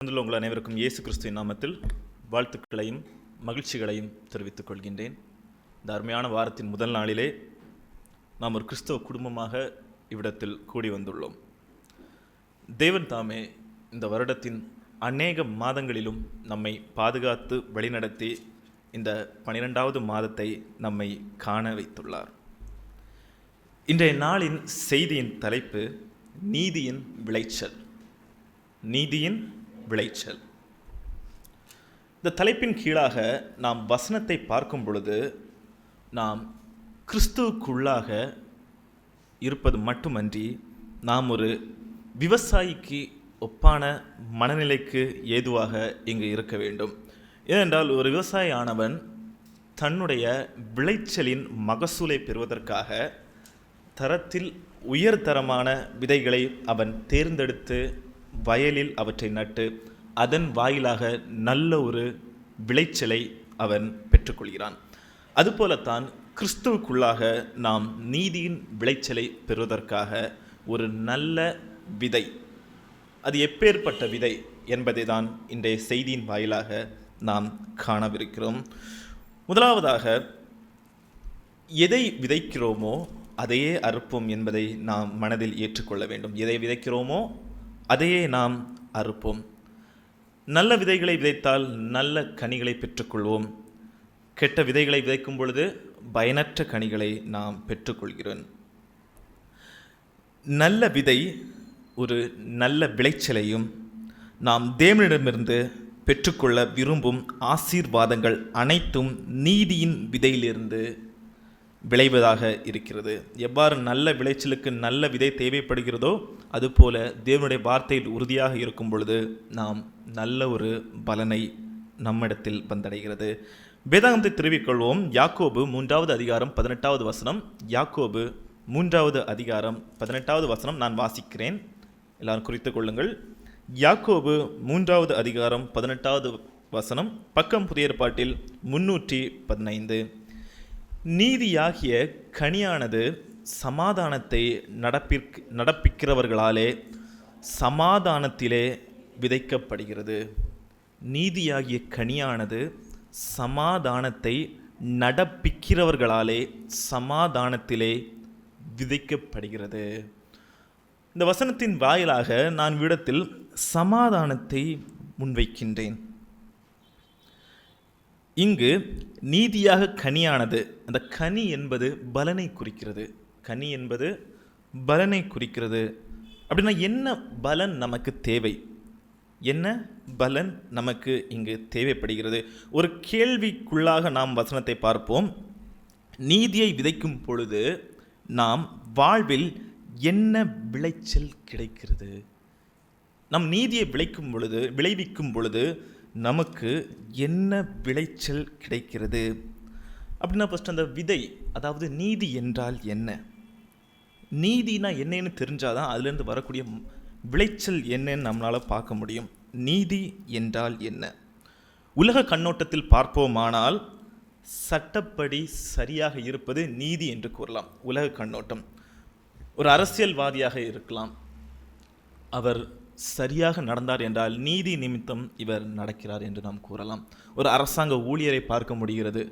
உங்கள் அனைவருக்கும் இயேசு கிறிஸ்துவின் நாமத்தில் வாழ்த்துக்களையும் மகிழ்ச்சிகளையும் தெரிவித்துக் கொள்கின்றேன். இந்த அருமையான வாரத்தின் முதல் நாளிலே நாம் ஒரு கிறிஸ்தவ குடும்பமாக இவ்விடத்தில் கூடி வந்துள்ளோம். தேவன் தாமே இந்த வருடத்தின் அநேக மாதங்களிலும் நம்மை பாதுகாத்து வழிநடத்தி இந்த 12வது மாதத்தை நம்மை காண வைத்துள்ளார். இன்றைய நாளின் செய்தியின் தலைப்பு நீதியின் விளைச்சல். நீதியின் விளைச்சல். இந்த தலைப்பின் கீழாக நாம் வசனத்தை பார்க்கும் பொழுது நாம் கிறிஸ்துவுக்குள்ளாக இருப்பது மட்டுமன்றி நாம் ஒரு விவசாயிக்கு ஒப்பான மனநிலைக்கு ஏதுவாக இங்கு இருக்க வேண்டும். ஏனென்றால் ஒரு விவசாயி ஆனவன் தன்னுடைய விளைச்சலின் மகசூலை பெறுவதற்காக தரத்தில் உயர்தரமான விதைகளை அவன் தேர்ந்தெடுத்து வயலில் அவற்றை நட்டு அதன் வாயிலாக நல்ல ஒரு விளைச்சலை அவன் பெற்றுக்கொள்கிறான். அதுபோலத்தான் கிறிஸ்துவுக்குள்ளாக நாம் நீதியின் விளைச்சலை பெறுவதற்காக ஒரு நல்ல விதை, அது எப்பேற்பட்ட விதை என்பதை தான் இன்றைய செய்தியின் வாயிலாக நாம் காணவிருக்கிறோம். முதலாவதாக, எதை விதைக்கிறோமோ அதையே அறுப்போம் என்பதை நாம் மனதில் ஏற்றுக்கொள்ள வேண்டும். எதை விதைக்கிறோமோ அதையே நாம் அறுப்போம். நல்ல விதைகளை விதைத்தால் நல்ல கனிகளை பெற்றுக்கொள்வோம். கெட்ட விதைகளை விதைக்கும் பொழுது பயனற்ற கனிகளை நாம் பெற்றுக்கொள்கிறோம். நல்ல விதை ஒரு நல்ல விளைச்சலையும் நாம் தேவனிடமிருந்து பெற்றுக்கொள்ள விரும்பும் ஆசீர்வாதங்கள் அனைத்தும் நீதியின் விதையிலிருந்து விளைவதாக இருக்கிறது. எவ்வாறு நல்ல விளைச்சலுக்கு நல்ல விதை தேவைப்படுகிறதோ அதுபோல தேவனுடைய வார்த்தையில் உறுதியாக இருக்கும் பொழுது நாம் நல்ல ஒரு பலனை நம்மிடத்தில் வந்தடைகிறது. வேதாகமத்தை தெரிவிக்கொள்வோம். யாக்கோபு 3வது அதிகாரம் 18வது வசனம். யாக்கோபு 3வது அதிகாரம் 18வது வசனம் நான் வாசிக்கிறேன், எல்லாரும் குறித்துக் கொள்ளுங்கள். யாக்கோபு 3வது அதிகாரம் 18வது வசனம், பக்கம் புதிய ஏற்பாட்டில் 315. நீதியாகிய கனியானது சமாதானத்தை நடப்பிக்கிறவர்களாலே சமாதானத்திலே விதைக்கப்படுகிறது. நீதியாகிய கனியானது சமாதானத்தை நடப்பிக்கிறவர்களாலே சமாதானத்திலே விதைக்கப்படுகிறது. இந்த வசனத்தின் வாயிலாக நான் விடத்தில் சமாதானத்தை முன்வைக்கின்றேன். இங்கு நீதியாக கனியானது, அந்த கனி என்பது பலனை குறிக்கிறது. கனி என்பது பலனை குறிக்கிறது. அப்படின்னா என்ன பலன் நமக்கு தேவை? என்ன பலன் நமக்கு இங்கு தேவைப்படுகிறது? ஒரு கேள்விக்குள்ளாக நாம் வசனத்தை பார்ப்போம். நீதியை விதைக்கும் பொழுது நாம் வாழ்வில் என்ன விளைச்சல் கிடைக்கிறது? நம் நீதியை விளைவிக்கும் பொழுது நமக்கு என்ன விளைச்சல் கிடைக்கிறது? அப்படின்னா ஃபஸ்ட் அந்த விதை, அதாவது நீதி என்றால் என்ன, நீதினா என்னன்னு தெரிஞ்சாதான் அதுலேருந்து வரக்கூடிய விளைச்சல் என்னன்னு நம்மளால் பார்க்க முடியும். நீதி என்றால் என்ன? உலக கண்ணோட்டத்தில் பார்ப்போமானால் சட்டப்படி சரியாக இருப்பது நீதி என்று கூறலாம். உலக கண்ணோட்டம், ஒரு அரசியல்வாதியாக இருக்கலாம், அவர் சரியாக நடந்தார் என்றால் நீதி நிமித்தம் இவர் நடக்கிறார் என்று நாம் கூறலாம். ஒரு அரசாங்க ஊழியரை பார்க்க முடிகிறது,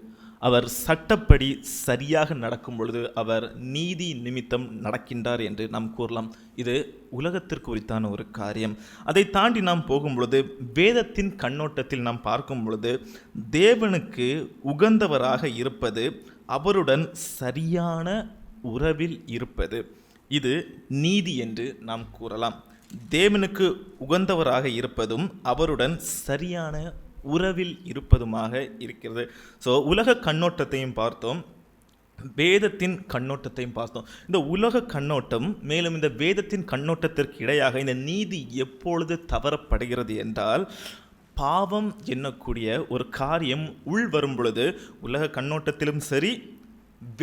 அவர் சட்டப்படி சரியாக நடக்கும் பொழுது அவர் நீதி நிமித்தம் நடக்கின்றார் என்று நாம் கூறலாம். இது உலகத்திற்கு உரித்தான ஒரு காரியம். அதை தாண்டி நாம் போகும் பொழுது வேதத்தின் கண்ணோட்டத்தில் நாம் பார்க்கும் பொழுது தேவனுக்கு உகந்தவராக இருப்பது, அவருடன் சரியான உறவில் இருப்பது, இது நீதி என்று நாம் கூறலாம். தேவனுக்கு உகந்தவராக இருப்பதும் அவருடன் சரியான உறவில் இருப்பதுமாக இருக்கிறது. ஸோ உலக கண்ணோட்டத்தையும் பார்த்தோம், வேதத்தின் கண்ணோட்டத்தையும் பார்த்தோம். இந்த உலக கண்ணோட்டம் மேலும் இந்த வேதத்தின் கண்ணோட்டத்திற்கு இடையாக இந்த நீதி எப்பொழுது தவறப்படுகிறது என்றால், பாவம் எண்ணக்கூடிய ஒரு காரியம் உள் வரும் பொழுது உலக கண்ணோட்டத்திலும் சரி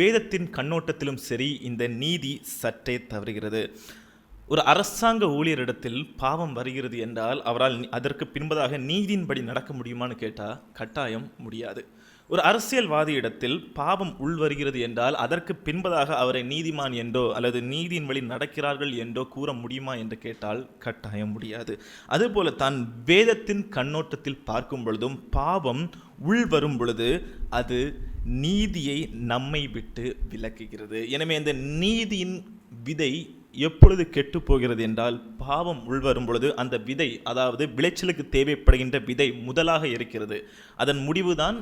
வேதத்தின் கண்ணோட்டத்திலும் சரி இந்த நீதி சற்றே தவறுகிறது. ஒரு அரசாங்க ஊழியரிடத்தில் பாவம் வருகிறது என்றால் அவரால் அதற்கு பின்பதாக நீதியின்படி நடக்க முடியுமான்னு கேட்டால் கட்டாயம் முடியாது. ஒரு அரசியல்வாதி இடத்தில் பாவம் உள்வருகிறது என்றால் அதற்கு பின்பதாக அவரை நீதிமான் என்றோ அல்லது நீதியின் வழி நடக்கிறார்கள் என்றோ கூற முடியுமா என்று கேட்டால் கட்டாயம் முடியாது. அதுபோல தான் வேதத்தின் கண்ணோட்டத்தில் பார்க்கும் பொழுதும் பாவம் உள்வரும் பொழுது அது நீதியை நம்மை விட்டு விலக்குகிறது. எனவே அந்த நீதியின் விதை எப்பொழுது கெட்டு போகிறது என்றால் பாவம் உள்வரும் பொழுது அந்த விதை, அதாவது விளைச்சலுக்கு தேவைப்படுகின்ற விதை முதலாக இருக்கிறது. அதன் முடிவுதான்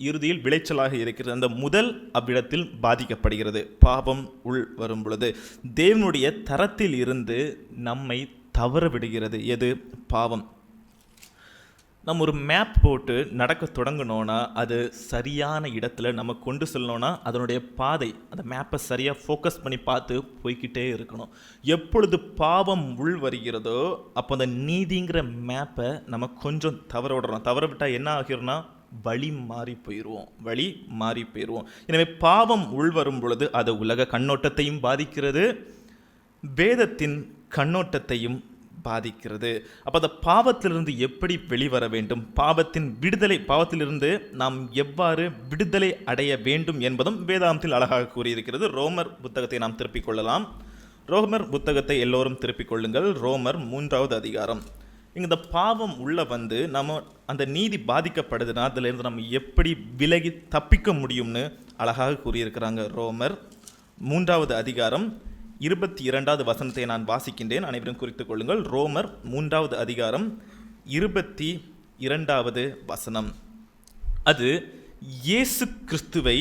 இறுதியில் விளைச்சலாக இருக்கிறது. அந்த முதல் அவ்விடத்தில் பாதிக்கப்படுகிறது. பாவம் உள் வரும் பொழுது தேவனுடைய தரத்தில் இருந்து நம்மை தவற விடுகிறது. எது? பாவம். நம்ம ஒரு மேப் போட்டு நடக்க தொடங்கினோன்னா அது சரியான இடத்துல நம்ம கொண்டு செல்லணும்னா அதனுடைய பாதை, அந்த மேப்பை சரியாக ஃபோக்கஸ் பண்ணி பார்த்து போய்கிட்டே இருக்கணும். எப்பொழுது பாவம் உள் வருகிறதோ அப்போ அந்த நீதிங்கிற மேப்பை நம்ம கொஞ்சம் தவற விடுறோம். தவற விட்டால் என்ன ஆகிறோம்னா வழி மாறி போயிடுவோம். எனவே பாவம் உள்வரும் பொழுது அது உலக கண்ணோட்டத்தையும் பாதிக்கிறது, வேதத்தின் கண்ணோட்டத்தையும் பாதிக்கிறது. அப்போ அந்த பாவத்திலிருந்து எப்படி வெளிவர வேண்டும், பாவத்திலிருந்து நாம் எவ்வாறு விடுதலை அடைய வேண்டும் என்பதும் வேதாந்தத்தில் அழகாக கூறியிருக்கிறது. ரோமர் புத்தகத்தை நாம் திருப்பிக் கொள்ளலாம். ரோமர் புத்தகத்தை எல்லோரும் திருப்பிக் கொள்ளுங்கள். ரோமர் 3வது அதிகாரம். இந்த பாவம் உள்ள வந்து நம்ம அந்த நீதி பாதிக்கப்படுதுன்னா அதிலிருந்து நம்ம எப்படி விலகி தப்பிக்க முடியும்னு அழகாக கூறியிருக்கிறாங்க. ரோமர் 3வது அதிகாரம் 22வது வசனத்தை நான் வாசிக்கின்றேன், அனைவரும் குறித்துக் கொள்ளுங்கள். ரோமர் 3வது அதிகாரம் 22வது வசனம். அது இயேசு கிறிஸ்துவை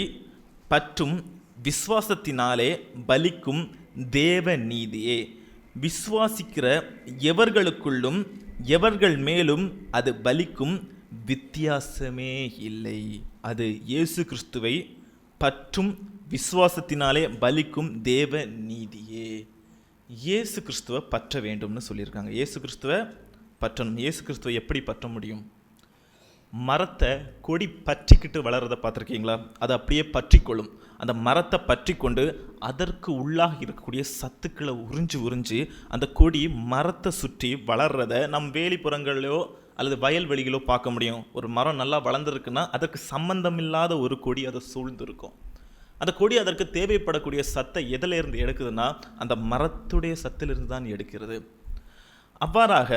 பற்றும் விசுவாசத்தினாலே பலிக்கும் தேவ நீதியே. விசுவாசிக்கிற எவர்களுக்குள்ளும் எவர்கள் மேலும் அது பலிக்கும் வித்தியாசமே இல்லை. அது இயேசு கிறிஸ்துவை பற்றும் விசுவாசத்தினாலே பலிக்கும் தேவ நீதியே. இயேசு கிறிஸ்துவை பற்ற வேண்டும்னு சொல்லியிருக்காங்க. இயேசு கிறிஸ்துவை பற்றணும். இயேசு கிறிஸ்துவை எப்படி பற்ற முடியும்? மரத்தை கொடி பற்றிக்கிட்டு வளர்றதை பார்த்துருக்கீங்களா? அதை அப்படியே பற்றிக்கொள்ளும். அந்த மரத்தை பற்றி கொண்டு அதற்கு உள்ளாக இருக்கக்கூடிய சத்துக்களை உறிஞ்சு அந்த கொடி மரத்தை சுற்றி வளர்றதை நம் வேலிப்புறங்களிலோ அல்லது வயல்வெளிகளோ பார்க்க முடியும். ஒரு மரம் நல்லா வளர்ந்துருக்குன்னா அதற்கு சம்பந்தமில்லாத ஒரு கொடி அதை சூழ்ந்துருக்கும். அந்த கொடி அதற்கு தேவைப்படக்கூடிய சத்தை எதிலிருந்து எடுக்குதுன்னா அந்த மரத்துடைய சத்திலிருந்து தான் எடுக்கிறது. அவ்வாறாக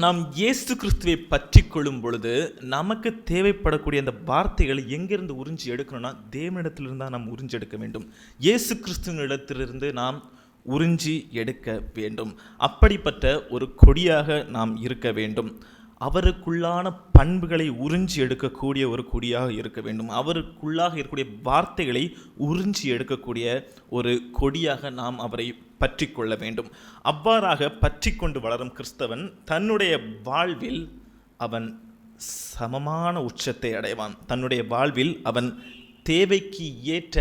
நாம் இயேசு கிறிஸ்துவை பற்றி கொள்ளும் பொழுது நமக்கு தேவைப்படக்கூடிய அந்த வார்த்தைகளை எங்கிருந்து உறிஞ்சி எடுக்கணும்னா தேவனிடத்திலிருந்து தான் நாம் உறிஞ்சி எடுக்க வேண்டும். இயேசு கிறிஸ்துவின் இடத்திலிருந்து நாம் உறிஞ்சி எடுக்க வேண்டும். அப்படிப்பட்ட ஒரு கொடியாக நாம் இருக்க வேண்டும். அவருக்குள்ளான பண்புகளை உறிஞ்சி எடுக்கக்கூடிய ஒரு கொடியாக இருக்க வேண்டும். அவருக்குள்ளாக இருக்கக்கூடிய வார்த்தைகளை உறிஞ்சி எடுக்கக்கூடிய ஒரு கொடியாக நாம் அவரை பற்றி கொள்ள வேண்டும். அவ்வாறாக பற்றி கொண்டு வளரும் கிறிஸ்தவன் தன்னுடைய வாழ்வில் அவன் சமமான உச்சத்தை அடைவான். தன்னுடைய வாழ்வில் அவன் தேவைக்கு ஏற்ற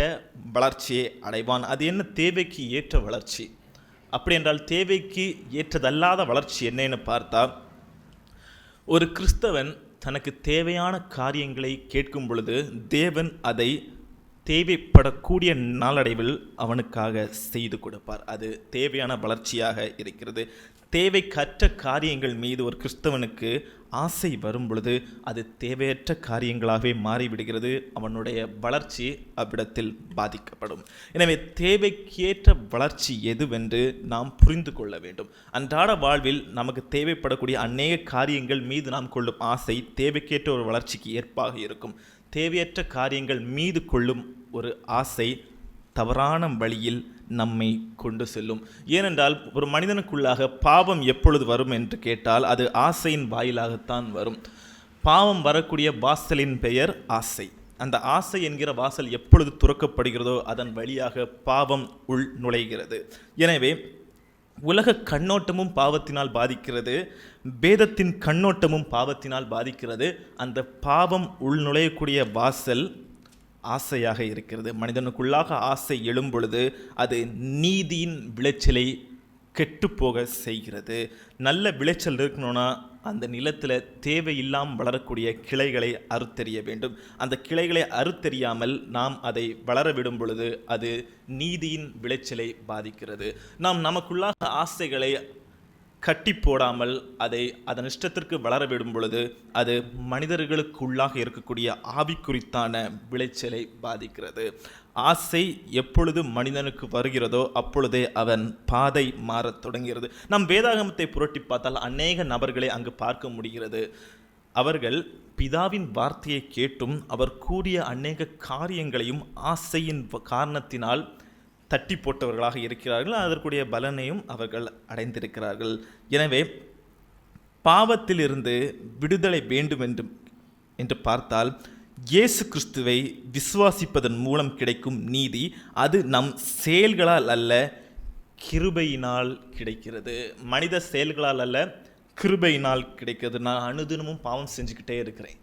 வளர்ச்சியை அடைவான். அது என்ன தேவைக்கு ஏற்ற வளர்ச்சி? அப்படி என்றால் தேவைக்கு ஏற்றதல்லாத வளர்ச்சி என்னன்னு பார்த்தா, ஒரு கிறிஸ்தவன் தனக்கு தேவையான காரியங்களை கேட்கும் பொழுது தேவன் அதை தேவைப்படக்கூடிய நாளடைவில் அவனுக்காக செய்து கொடுப்பார். அது தேவையான வளர்ச்சியாக இருக்கிறது. தேவைக்கற்ற காரியங்கள் மீது ஒரு கிறிஸ்தவனுக்கு ஆசை வரும் பொழுது அது தேவையற்ற காரியங்களாகவே மாறிவிடுகிறது. அவனுடைய வளர்ச்சி அவ்விடத்தில் பாதிக்கப்படும். எனவே தேவைக்கேற்ற வளர்ச்சி எதுவென்று நாம் புரிந்து கொள்ள வேண்டும். அன்றாட வாழ்வில் நமக்கு தேவைப்படக்கூடிய அநேக காரியங்கள் மீது நாம் கொள்ளும் ஆசை தேவைக்கேற்ற ஒரு வளர்ச்சிக்கு ஏற்பாக இருக்கும். தேவையற்ற காரியங்கள் மீது கொள்ளும் ஒரு ஆசை தவறான வழியில் நம்மை கொண்டு செல்லும். ஏனென்றால் ஒரு மனிதனுக்குள்ளாக பாவம் எப்பொழுது வரும் என்று கேட்டால் அது ஆசையின் வாயிலாகத்தான் வரும். பாவம் வரக்கூடிய வாசலின் பெயர் ஆசை. அந்த ஆசை என்கிற வாசல் எப்பொழுது துறக்கப்படுகிறதோ அதன் வழியாக பாவம் உள் நுழைகிறது. எனவே உலக கண்ணோட்டமும் பாவத்தினால் பாதிக்கிறது, வேதத்தின் கண்ணோட்டமும் பாவத்தினால் பாதிக்கிறது. அந்த பாவம் உள் நுழையக்கூடிய வாசல் ஆசையாக இருக்கிறது. மனிதனுக்குள்ளாக ஆசை எழும் பொழுது அது நீதியின் விளைச்சலை கெட்டுப்போக செய்கிறது. நல்ல விளைச்சல் இருக்கணும்னா அந்த நிலத்தில் தேவையில்லாமல் வளரக்கூடிய கிளைகளை அறுத்தெறிய வேண்டும். அந்த கிளைகளை அறுத்தெறியாமல் நாம் அதை வளர விடும் பொழுது அது நீதியின் விளைச்சலை பாதிக்கிறது. நாம் நமக்குள்ளாக ஆசைகளை கட்டி போடாமல் அதை அதன் இஷ்டத்திற்கு வளர விடும் பொழுது அது மனிதர்களுக்குள்ளாக இருக்கக்கூடிய ஆவிக்குறித்தான விளைச்சலை பாதிக்கிறது. ஆசை எப்பொழுது மனிதனுக்கு வருகிறதோ அப்பொழுதே அவன் பாதை மாறத் தொடங்குகிறது. நாம் வேதாகமத்தை புரட்டி பார்த்தால் அநேக நபர்களை அங்கு பார்க்க முடிகிறது. அவர்கள் பிதாவின் வார்த்தையை கேட்டும் அவர் கூறிய அநேக காரியங்களையும் ஆசையின் காரணத்தினால் தட்டி போட்டவர்களாக இருக்கிறார்கள். அதற்குரிய பலனையும் அவர்கள் அடைந்திருக்கிறார்கள். எனவே பாவத்திலிருந்து விடுதலை வேண்டும் என்று பார்த்தால் இயேசு கிறிஸ்துவை விசுவாசிப்பதன் மூலம் கிடைக்கும் நீதி அது நம் செயல்களால் அல்ல, கிருபையினால் கிடைக்கிறது. மனித செயல்களால் அல்ல, கிருபையினால் கிடைக்கிறது. நான் அனுதினமும் பாவம் செஞ்சுக்கிட்டே இருக்கிறேன்.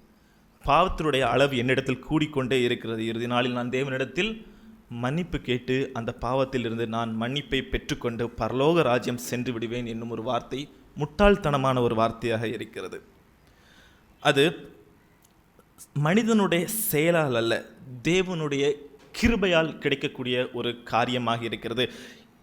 பாவத்தினுடைய அளவு என்னிடத்தில் கூடிக்கொண்டே இருக்கிறது. இறுதி நாளில் நான் தேவனிடத்தில் மன்னிப்பு கேட்டு அந்த பாவத்திலிருந்து நான் மன்னிப்பை பெற்றுக்கொண்டு பரலோக ராஜ்யம் சென்று விடுவேன் என்னும் ஒரு வார்த்தை முட்டாள்தனமான ஒரு வார்த்தையாக இருக்கிறது. அது மனிதனுடைய செயலால் அல்ல, தேவனுடைய கிருபையால் கிடைக்கக்கூடிய ஒரு காரியமாக இருக்கிறது.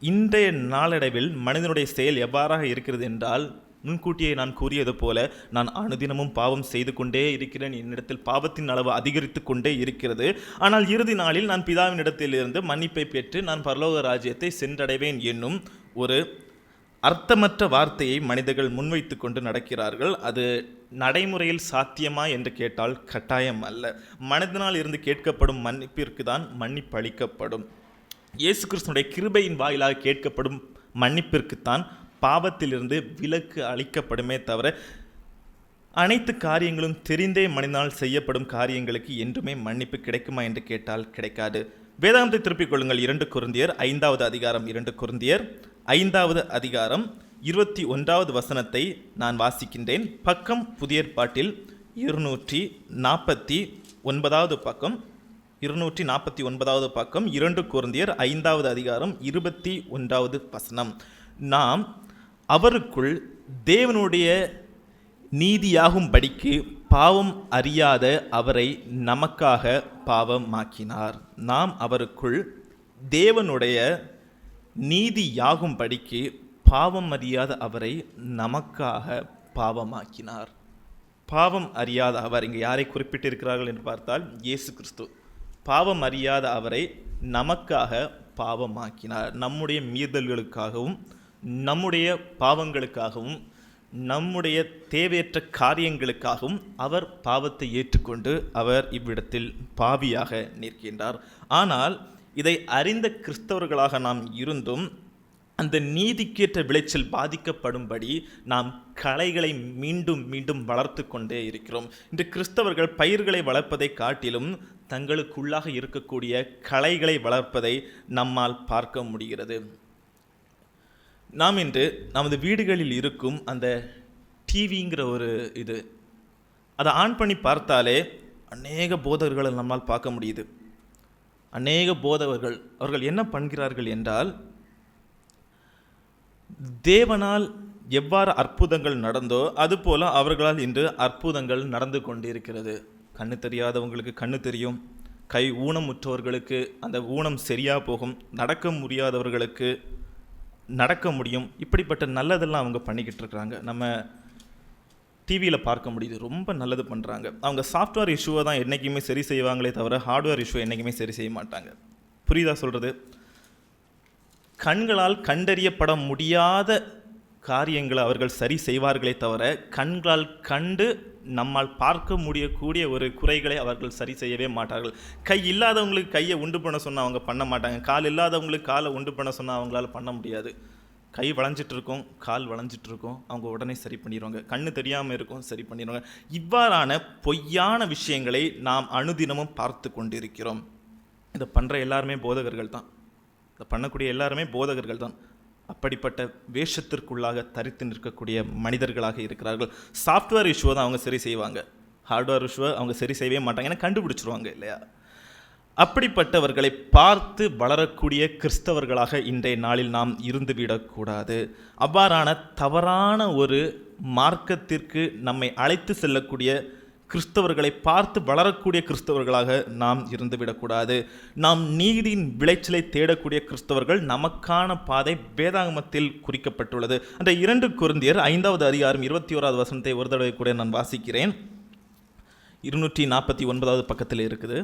இன்றைய நாளடைவில் மனிதனுடைய செயல் எவ்வாறாக இருக்கிறது என்றால், முன்கூட்டியே நான் கூறியது போல நான் அனுதினமும் பாவம் செய்து கொண்டே இருக்கிறேன். என்னிடத்தில் பாவத்தின் அளவு அதிகரித்து கொண்டே இருக்கிறது. ஆனால் இறுதி நாளில் நான் பிதாவினிடத்திலிருந்து மன்னிப்பை பெற்று நான் பரலோக ராஜ்யத்தை சென்றடைவேன் என்னும் ஒரு அர்த்தமற்ற வார்த்தையை மனிதர்கள் முன்வைத்து கொண்டு நடக்கிறார்கள். அது நடைமுறையில் சாத்தியமா என்று கேட்டால் கட்டாயம் அல்ல. மனிதனால் இருந்து கேட்கப்படும் மன்னிப்பிற்கு தான் மன்னிப்பு அளிக்கப்படும். இயேசு கிறிஸ்துவினுடைய கிருபையின் வாயிலாக கேட்கப்படும் மன்னிப்பிற்குத்தான் பாவத்திலிருந்து விலக்கு அளிக்கப்படுமே தவிர அனைத்து காரியங்களும் தெரிந்தே மனிதனால் செய்யப்படும் காரியங்களுக்கு என்றுமே மன்னிப்பு கிடைக்குமா என்று கேட்டால் கிடைக்காது. வேதாகமத்தை திருப்பிக் கொள்ளுங்கள். 2 கொரிந்தியர் 5வது அதிகாரம் 2 கொரிந்தியர் 5வது அதிகாரம் 21வது வசனத்தை நான் வாசிக்கின்றேன். பக்கம் புதிய ஏற்பாட்டில் 249வது பக்கம் 249வது பக்கம் 2 கொரிந்தியர் 5வது அதிகாரம் 21வது வசனம். நாம் அவருக்குள் தேவனுடைய நீதியாகும்படிக்கு பாவம் அறியாத அவரை நமக்காக பாவமாக்கினார். நாம் அவருக்குள் தேவனுடைய நீதியாகும்படிக்கு பாவம் அறியாத அவரை நமக்காக பாவமாக்கினார். பாவம் அறியாத அவர், இங்கே யாரை குறிப்பிட்டிருக்கிறார்கள் என்று பார்த்தால் இயேசு கிறிஸ்து. பாவம் அறியாத அவரை நமக்காக பாவமாக்கினார். நம்முடைய மீறல்களுக்காகவும் நம்முடைய பாவங்களுக்காகவும் நம்முடைய தேவையற்ற காரியங்களுக்காகவும் அவர் பாவத்தை ஏற்றுக்கொண்டு அவர் இவ்விடத்தில் பாவியாக நிற்கின்றார். ஆனால் இதை அறிந்த கிறிஸ்தவர்களாக நாம் இருந்தும் அந்த நீதிக்கேற்ற விளைச்சல் பாதிக்கப்படும்படி நாம் களைகளை மீண்டும் மீண்டும் வளர்த்து கொண்டே இருக்கிறோம். இன்று கிறிஸ்தவர்கள் பயிர்களை வளர்ப்பதை காட்டிலும் தங்களுக்குள்ளாக இருக்கக்கூடிய களைகளை வளர்ப்பதை நம்மால் பார்க்க முடிகிறது. நாம் இன்று நமது வீடுகளில் இருக்கும் அந்த டிவிங்கிற ஒரு அதை ஆன் பண்ணி பார்த்தாலே அநேக போதகர்களை நம்மால் பார்க்க முடியுது. அநேக போதகர்கள் அவர்கள் என்ன பண்ணுகிறார்கள் என்றால், தேவனால் எவ்வாறு அற்புதங்கள் நடந்தோ அதுபோல அவர்களால் இன்று அற்புதங்கள் நடந்து கொண்டிருக்கிறது. கண்ணு தெரியாதவங்களுக்கு கண்ணு தெரியும், கை ஊனமுற்றவர்களுக்கு அந்த ஊனம் சரியாக போகும், நடக்க முடியாதவர்களுக்கு நடக்க முடியும். இப்படிப்பட்ட நல்லதெல்லாம் அவங்க பண்ணிக்கிட்டு இருக்கிறாங்க. நம்ம டிவியில் பார்க்க முடியுது. ரொம்ப நல்லது பண்ணுறாங்க. அவங்க சாஃப்ட்வேர் இஷ்யூவை தான் என்றைக்குமே சரி செய்வாங்களே தவிர ஹார்ட்வேர் இஷ்யூவை என்றைக்குமே சரி செய்ய மாட்டாங்க. புரியுதா சொல்கிறது? கண்களால் கண்டறியப்பட முடியாத காரியங்களை அவர்கள் சரி செய்வார்களே தவிர கண்களால் கண்டு நம்மால் பார்க்க முடியக்கூடிய ஒரு குறைகளை அவர்கள் சரி செய்யவே மாட்டார்கள். கை இல்லாதவங்களுக்கு கையை உண்டு பண்ண சொன்னால் அவங்க பண்ண மாட்டாங்க. கால் இல்லாதவங்களுக்கு காலை உண்டு பண்ண சொன்னால் அவங்களால பண்ண முடியாது. கை வளைஞ்சிட்டு இருக்கும், கால் வளைஞ்சிட்டு இருக்கும், அவங்க உடனே சரி பண்ணிடுவாங்க. கண்ணு தெரியாமல் இருக்கும், சரி பண்ணிடுவாங்க. இவ்வாறான பொய்யான விஷயங்களை நாம் அனுதினமும் பார்த்து கொண்டிருக்கிறோம். இதை பண்ணுற எல்லாருமே போதகர்கள் தான். இதை பண்ணக்கூடிய எல்லாருமே போதகர்கள் தான். அப்படிப்பட்ட வேஷத்திற்குள்ளாக தரித்து நிற்கக்கூடிய மனிதர்களாக இருக்கிறார்கள். சாஃப்ட்வேர் இஷ்யூவை தான் அவங்க சரி செய்வாங்க, ஹார்ட்வேர் இஷ்யூவை அவங்க சரி செய்யவே மாட்டாங்க, ஏன்னா கண்டுபிடிச்சிருவாங்க இல்லையா? அப்படிப்பட்டவர்களை பார்த்து வளரக்கூடிய கிறிஸ்தவர்களாக இன்றைய நாளில் நாம் இருந்துவிடக்கூடாது. அவ்வாறான தவறான ஒரு மார்க்கத்திற்கு நம்மை அழைத்து செல்லக்கூடிய கிறிஸ்தவர்களை பார்த்து வளரக்கூடிய கிறிஸ்தவர்களாக நாம் இருந்துவிடக்கூடாது. நாம் நீதியின் விளைச்சலை தேடக்கூடிய கிறிஸ்தவர்கள். நமக்கான பாதை வேதாகமத்தில் குறிக்கப்பட்டுள்ளது. அந்த 2 கொரிந்தியர் 5வது அதிகாரம் 21வது வசனத்தை ஒரு தடவை கூட நான் வாசிக்கிறேன். 249வது பக்கத்தில் இருக்குது.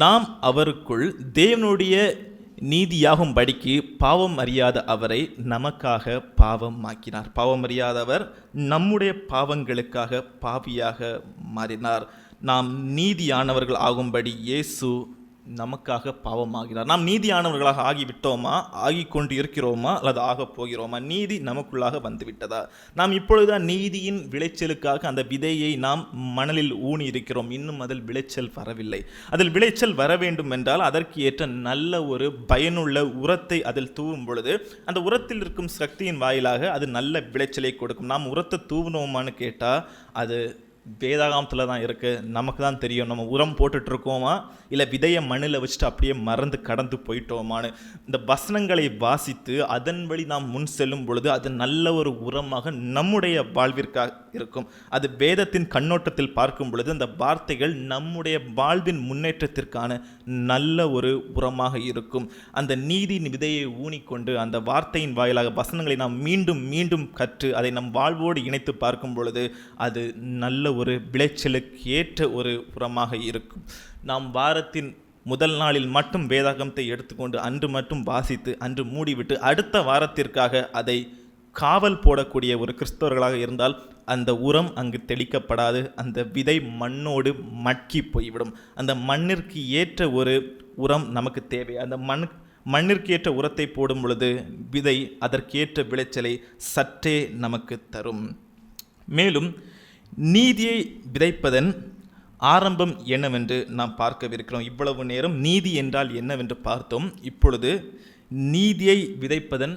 நாம் அவருக்குள் தேவனுடைய நீதியாகும் படிக்கு பாவம் அறியாத அவரை நமக்காக பாவம் ஆக்கினார். பாவம் அறியாத அவர் நம்முடைய பாவங்களுக்காக பாவியாக மாறினார். நாம் நீதியானவர்கள் ஆகும்படி இயேசு நமக்காக பாவமாகிறார். நாம் நீதியானவர்களாக ஆகிவிட்டோமா, ஆகிக்கொண்டு இருக்கிறோமா, அல்லது ஆகப் போகிறோமா? நீதி நமக்குள்ளாக வந்துவிட்டதா? நாம் இப்பொழுதுதான் நீதியின் விளைச்சலுக்காக அந்த விதையை நாம் மணலில் ஊனி இருக்கிறோம். இன்னும் அதில் விளைச்சல் வரவில்லை. அதில் விளைச்சல் வர வேண்டும் என்றால் அதற்கு ஏற்ற நல்ல ஒரு பயனுள்ள உரத்தை அதில் தூவும் பொழுது அந்த உரத்தில் இருக்கும் சக்தியின் வாயிலாக அது நல்ல விளைச்சலை கொடுக்கும். நாம் உரத்தை தூவினோமான்னு கேட்டால் அது வேதாகமத்தில் தான் இருக்குது. நமக்கு தான் தெரியும் நம்ம உரம் போட்டுட்ருக்கோமா இல்லை விதையை மண்ணில் வச்சுட்டு அப்படியே மறந்து கடந்து போயிட்டோமான்னு. இந்த வசனங்களை வாசித்து அதன் வழி நாம் முன் செல்லும் பொழுது அது நல்ல ஒரு உரமாக நம்முடைய வாழ்விற்காக இருக்கும். அது வேதத்தின் கண்ணோட்டத்தில் பார்க்கும் பொழுது அந்த வார்த்தைகள் நம்முடைய வாழ்வின் முன்னேற்றத்திற்கான நல்ல ஒரு உரமாக இருக்கும். அந்த நீதியின் விதையை ஊனிக்கொண்டு அந்த வார்த்தையின் வாயிலாக வசனங்களை நாம் மீண்டும் மீண்டும் கற்று அதை நம் வாழ்வோடு இணைத்து பார்க்கும் பொழுது அது நல்ல ஒரு விளைச்சலுக்கு ஏற்ற ஒரு உரமாக இருக்கும். நாம் வாரத்தின் முதல் நாளில் மட்டும் வேதாகமத்தை எடுத்துக்கொண்டு அன்று மட்டும் வாசித்து அன்று மூடிவிட்டு அடுத்த வாரத்திற்காக அதை காவல் போடக்கூடிய ஒரு கிறிஸ்தவர்களாக இருந்தால் அந்த உரம் அங்கு தெளிக்கப்படாது. அந்த விதை மண்ணோடு மட்கி போய்விடும். அந்த மண்ணிற்கு ஏற்ற ஒரு உரம் நமக்கு தேவை. அந்த மண்ணிற்கு ஏற்ற உரத்தை போடும் பொழுது விதை அதற்கேற்ற விளைச்சலை சற்றே நமக்கு தரும். மேலும் நீதியை விதைப்பதன் ஆரம்பம் என்னவென்று நாம் பார்க்கவிருக்கிறோம். இவ்வளவு நேரம் நீதி என்றால் என்னவென்று பார்த்தோம். இப்பொழுது நீதியை விதைப்பதன்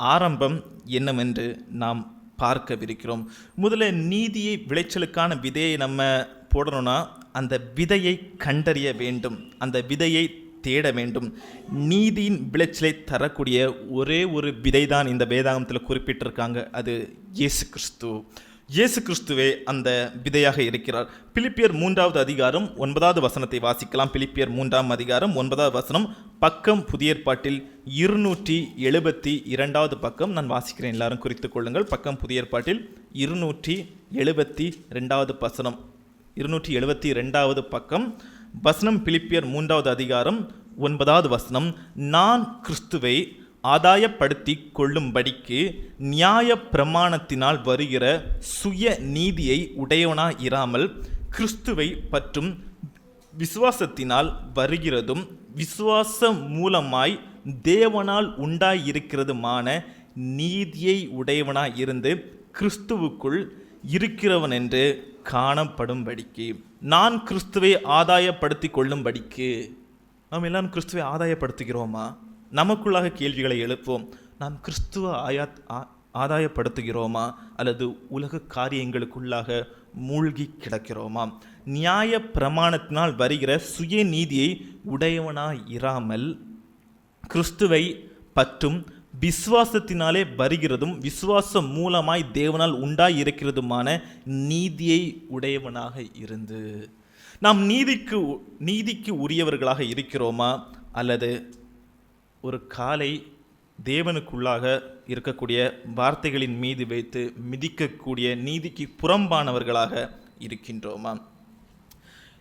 ஆரம்பம் என்னவென்று நாம் பார்க்கவிருக்கிறோம். முதல்ல நீதியை விளைச்சலுக்கான விதையை நம்ம போடணும்னா அந்த விதையை கண்டறிய வேண்டும், அந்த விதையை தேட வேண்டும். நீதியின் விளைச்சலை தரக்கூடிய ஒரே ஒரு விதை தான் இந்த வேதாகமத்தில் குறிப்பிட்டிருக்காங்க. அது இயேசு கிறிஸ்து. இயேசு கிறிஸ்துவே அந்த விதையாக இருக்கிறார். பிலிப்பியர் 3வது அதிகாரம் 9வது வசனத்தை வாசிக்கலாம். பிலிப்பியர் 3ஆம் அதிகாரம் 9வது வசனம், பக்கம் புதிய ஏற்பாட்டில் 272வது பக்கம். நான் வாசிக்கிறேன், எல்லாரும் குறித்துக் கொள்ளுங்கள். பக்கம் புதிய ஏற்பாட்டில் 272வது வசனம், 272வது பக்கம் வசனம். பிலிப்பியர் 3வது அதிகாரம் 9வது வசனம், நான் கிறிஸ்துவை ஆதாயப்படுத்தி கொள்ளும்படிக்கு நியாய பிரமாணத்தினால் வருகிற சுய நீதியை உடையவனாய் இராமல் கிறிஸ்துவை பற்றும் விசுவாசத்தினால் வருகிறதும் விசுவாசம் மூலமாய் தேவனால் உண்டாயிருக்கிறதுமான நீதியை உடையவனாய் இருந்து கிறிஸ்துவுக்குள் இருக்கிறவன் என்று காணப்படும்படிக்கு. நான் கிறிஸ்துவை ஆதாயப்படுத்தி கொள்ளும்படிக்கு. நாம் எல்லாரும் கிறிஸ்துவை ஆதாயப்படுத்துகிறோமா? நமக்குள்ளாக கேள்விகளை எழுப்போம். நாம் கிறிஸ்துவ ஆதாயப்படுத்துகிறோமா அல்லது உலக காரியங்களுக்குள்ளாக மூழ்கி கிடக்கிறோமா? நியாய பிரமாணத்தினால் வருகிற சுய நீதியை உடையவனாய் இராமல் கிறிஸ்துவை பற்றும் விசுவாசத்தினாலே வருகிறதும் விசுவாசம் மூலமாய் தேவனால் உண்டாய் இருக்கிறதுமான நீதியை உடையவனாக இருந்து. நாம் நீதிக்கு உரியவர்களாக இருக்கிறோமா அல்லது ஒரு காலை தேவனுக்குள்ளாக இருக்கக்கூடிய வார்த்தைகளின் மீது வைத்து மிதிக்கக்கூடிய நீதிக்கு புறம்பானவர்களாக இருக்கின்றோமா?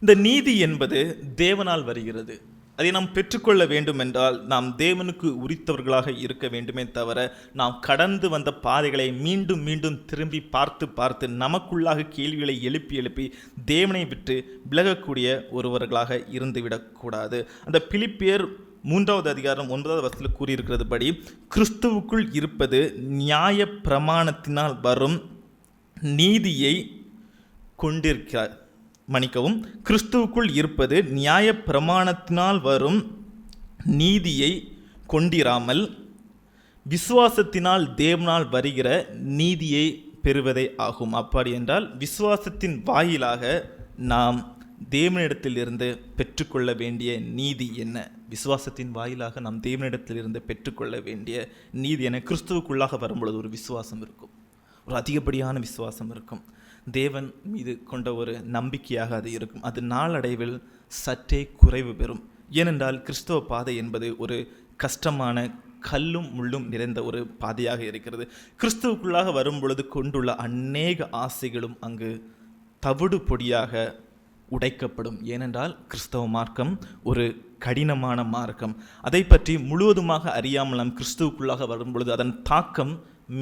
இந்த நீதி என்பது தேவனால் வருகிறது. அதை நாம் பெற்றுக்கொள்ள வேண்டும் என்றால் நாம் தேவனுக்கு உரித்தவர்களாக இருக்க வேண்டுமே தவிர நாம் கடந்து வந்த பாதைகளை மீண்டும் மீண்டும் திரும்பி பார்த்து நமக்குள்ளாக கேள்விகளை எழுப்பி தேவனை விட்டு விலகக்கூடிய ஒருவர்களாக இருந்துவிடக்கூடாது. அந்த பிலிப்பியர் 3வது அதிகாரம் 9வது வசனத்தில் கூறியிருக்கிறது படி, கிறிஸ்துவுக்குள் இருப்பது நியாய பிரமாணத்தினால் வரும் நீதியை கொண்டிருக்கிறார். மன்னிக்கவும், கிறிஸ்துவுக்குள் இருப்பது நியாய பிரமாணத்தினால் வரும் நீதியை கொண்டிராமல் விசுவாசத்தினால் தேவனால் வருகிற நீதியை பெறுவதே ஆகும். அப்படி என்றால் விசுவாசத்தின் வாயிலாக நாம் தேவனிடத்திலிருந்து பெற்றுக்கொள்ள வேண்டிய நீதி என்ன? விசுவாசத்தின் வாயிலாக நாம் தேவனிடத்திலிருந்து பெற்றுக்கொள்ள வேண்டிய நீதி என்ன? கிறிஸ்துவுக்குள்ளாக வரும்பொழுது ஒரு விசுவாசம் இருக்கும், ஒரு அதிகப்படியான விசுவாசம் இருக்கும். தேவன் மீது கொண்ட ஒரு நம்பிக்கையாக அது இருக்கும். அது நாளடைவில் சற்றே குறைவு பெறும். ஏனென்றால் கிறிஸ்தவ பாதை என்பது ஒரு கஷ்டமான கல்லும் முள்ளும் நிறைந்த ஒரு பாதையாக இருக்கிறது. கிறிஸ்துவுக்குள்ளாக வரும் பொழுது கொண்டுள்ள அநேக ஆசைகளும் அங்கு தவிடு பொடியாக உடைக்கப்படும். ஏனென்றால் கிறிஸ்தவ மார்க்கம் ஒரு கடினமான மார்க்கம். அதை பற்றி முழுவதுமாக அறியாமல் நாம் கிறிஸ்துவுக்குள்ளாக வரும் பொழுது அதன் தாக்கம்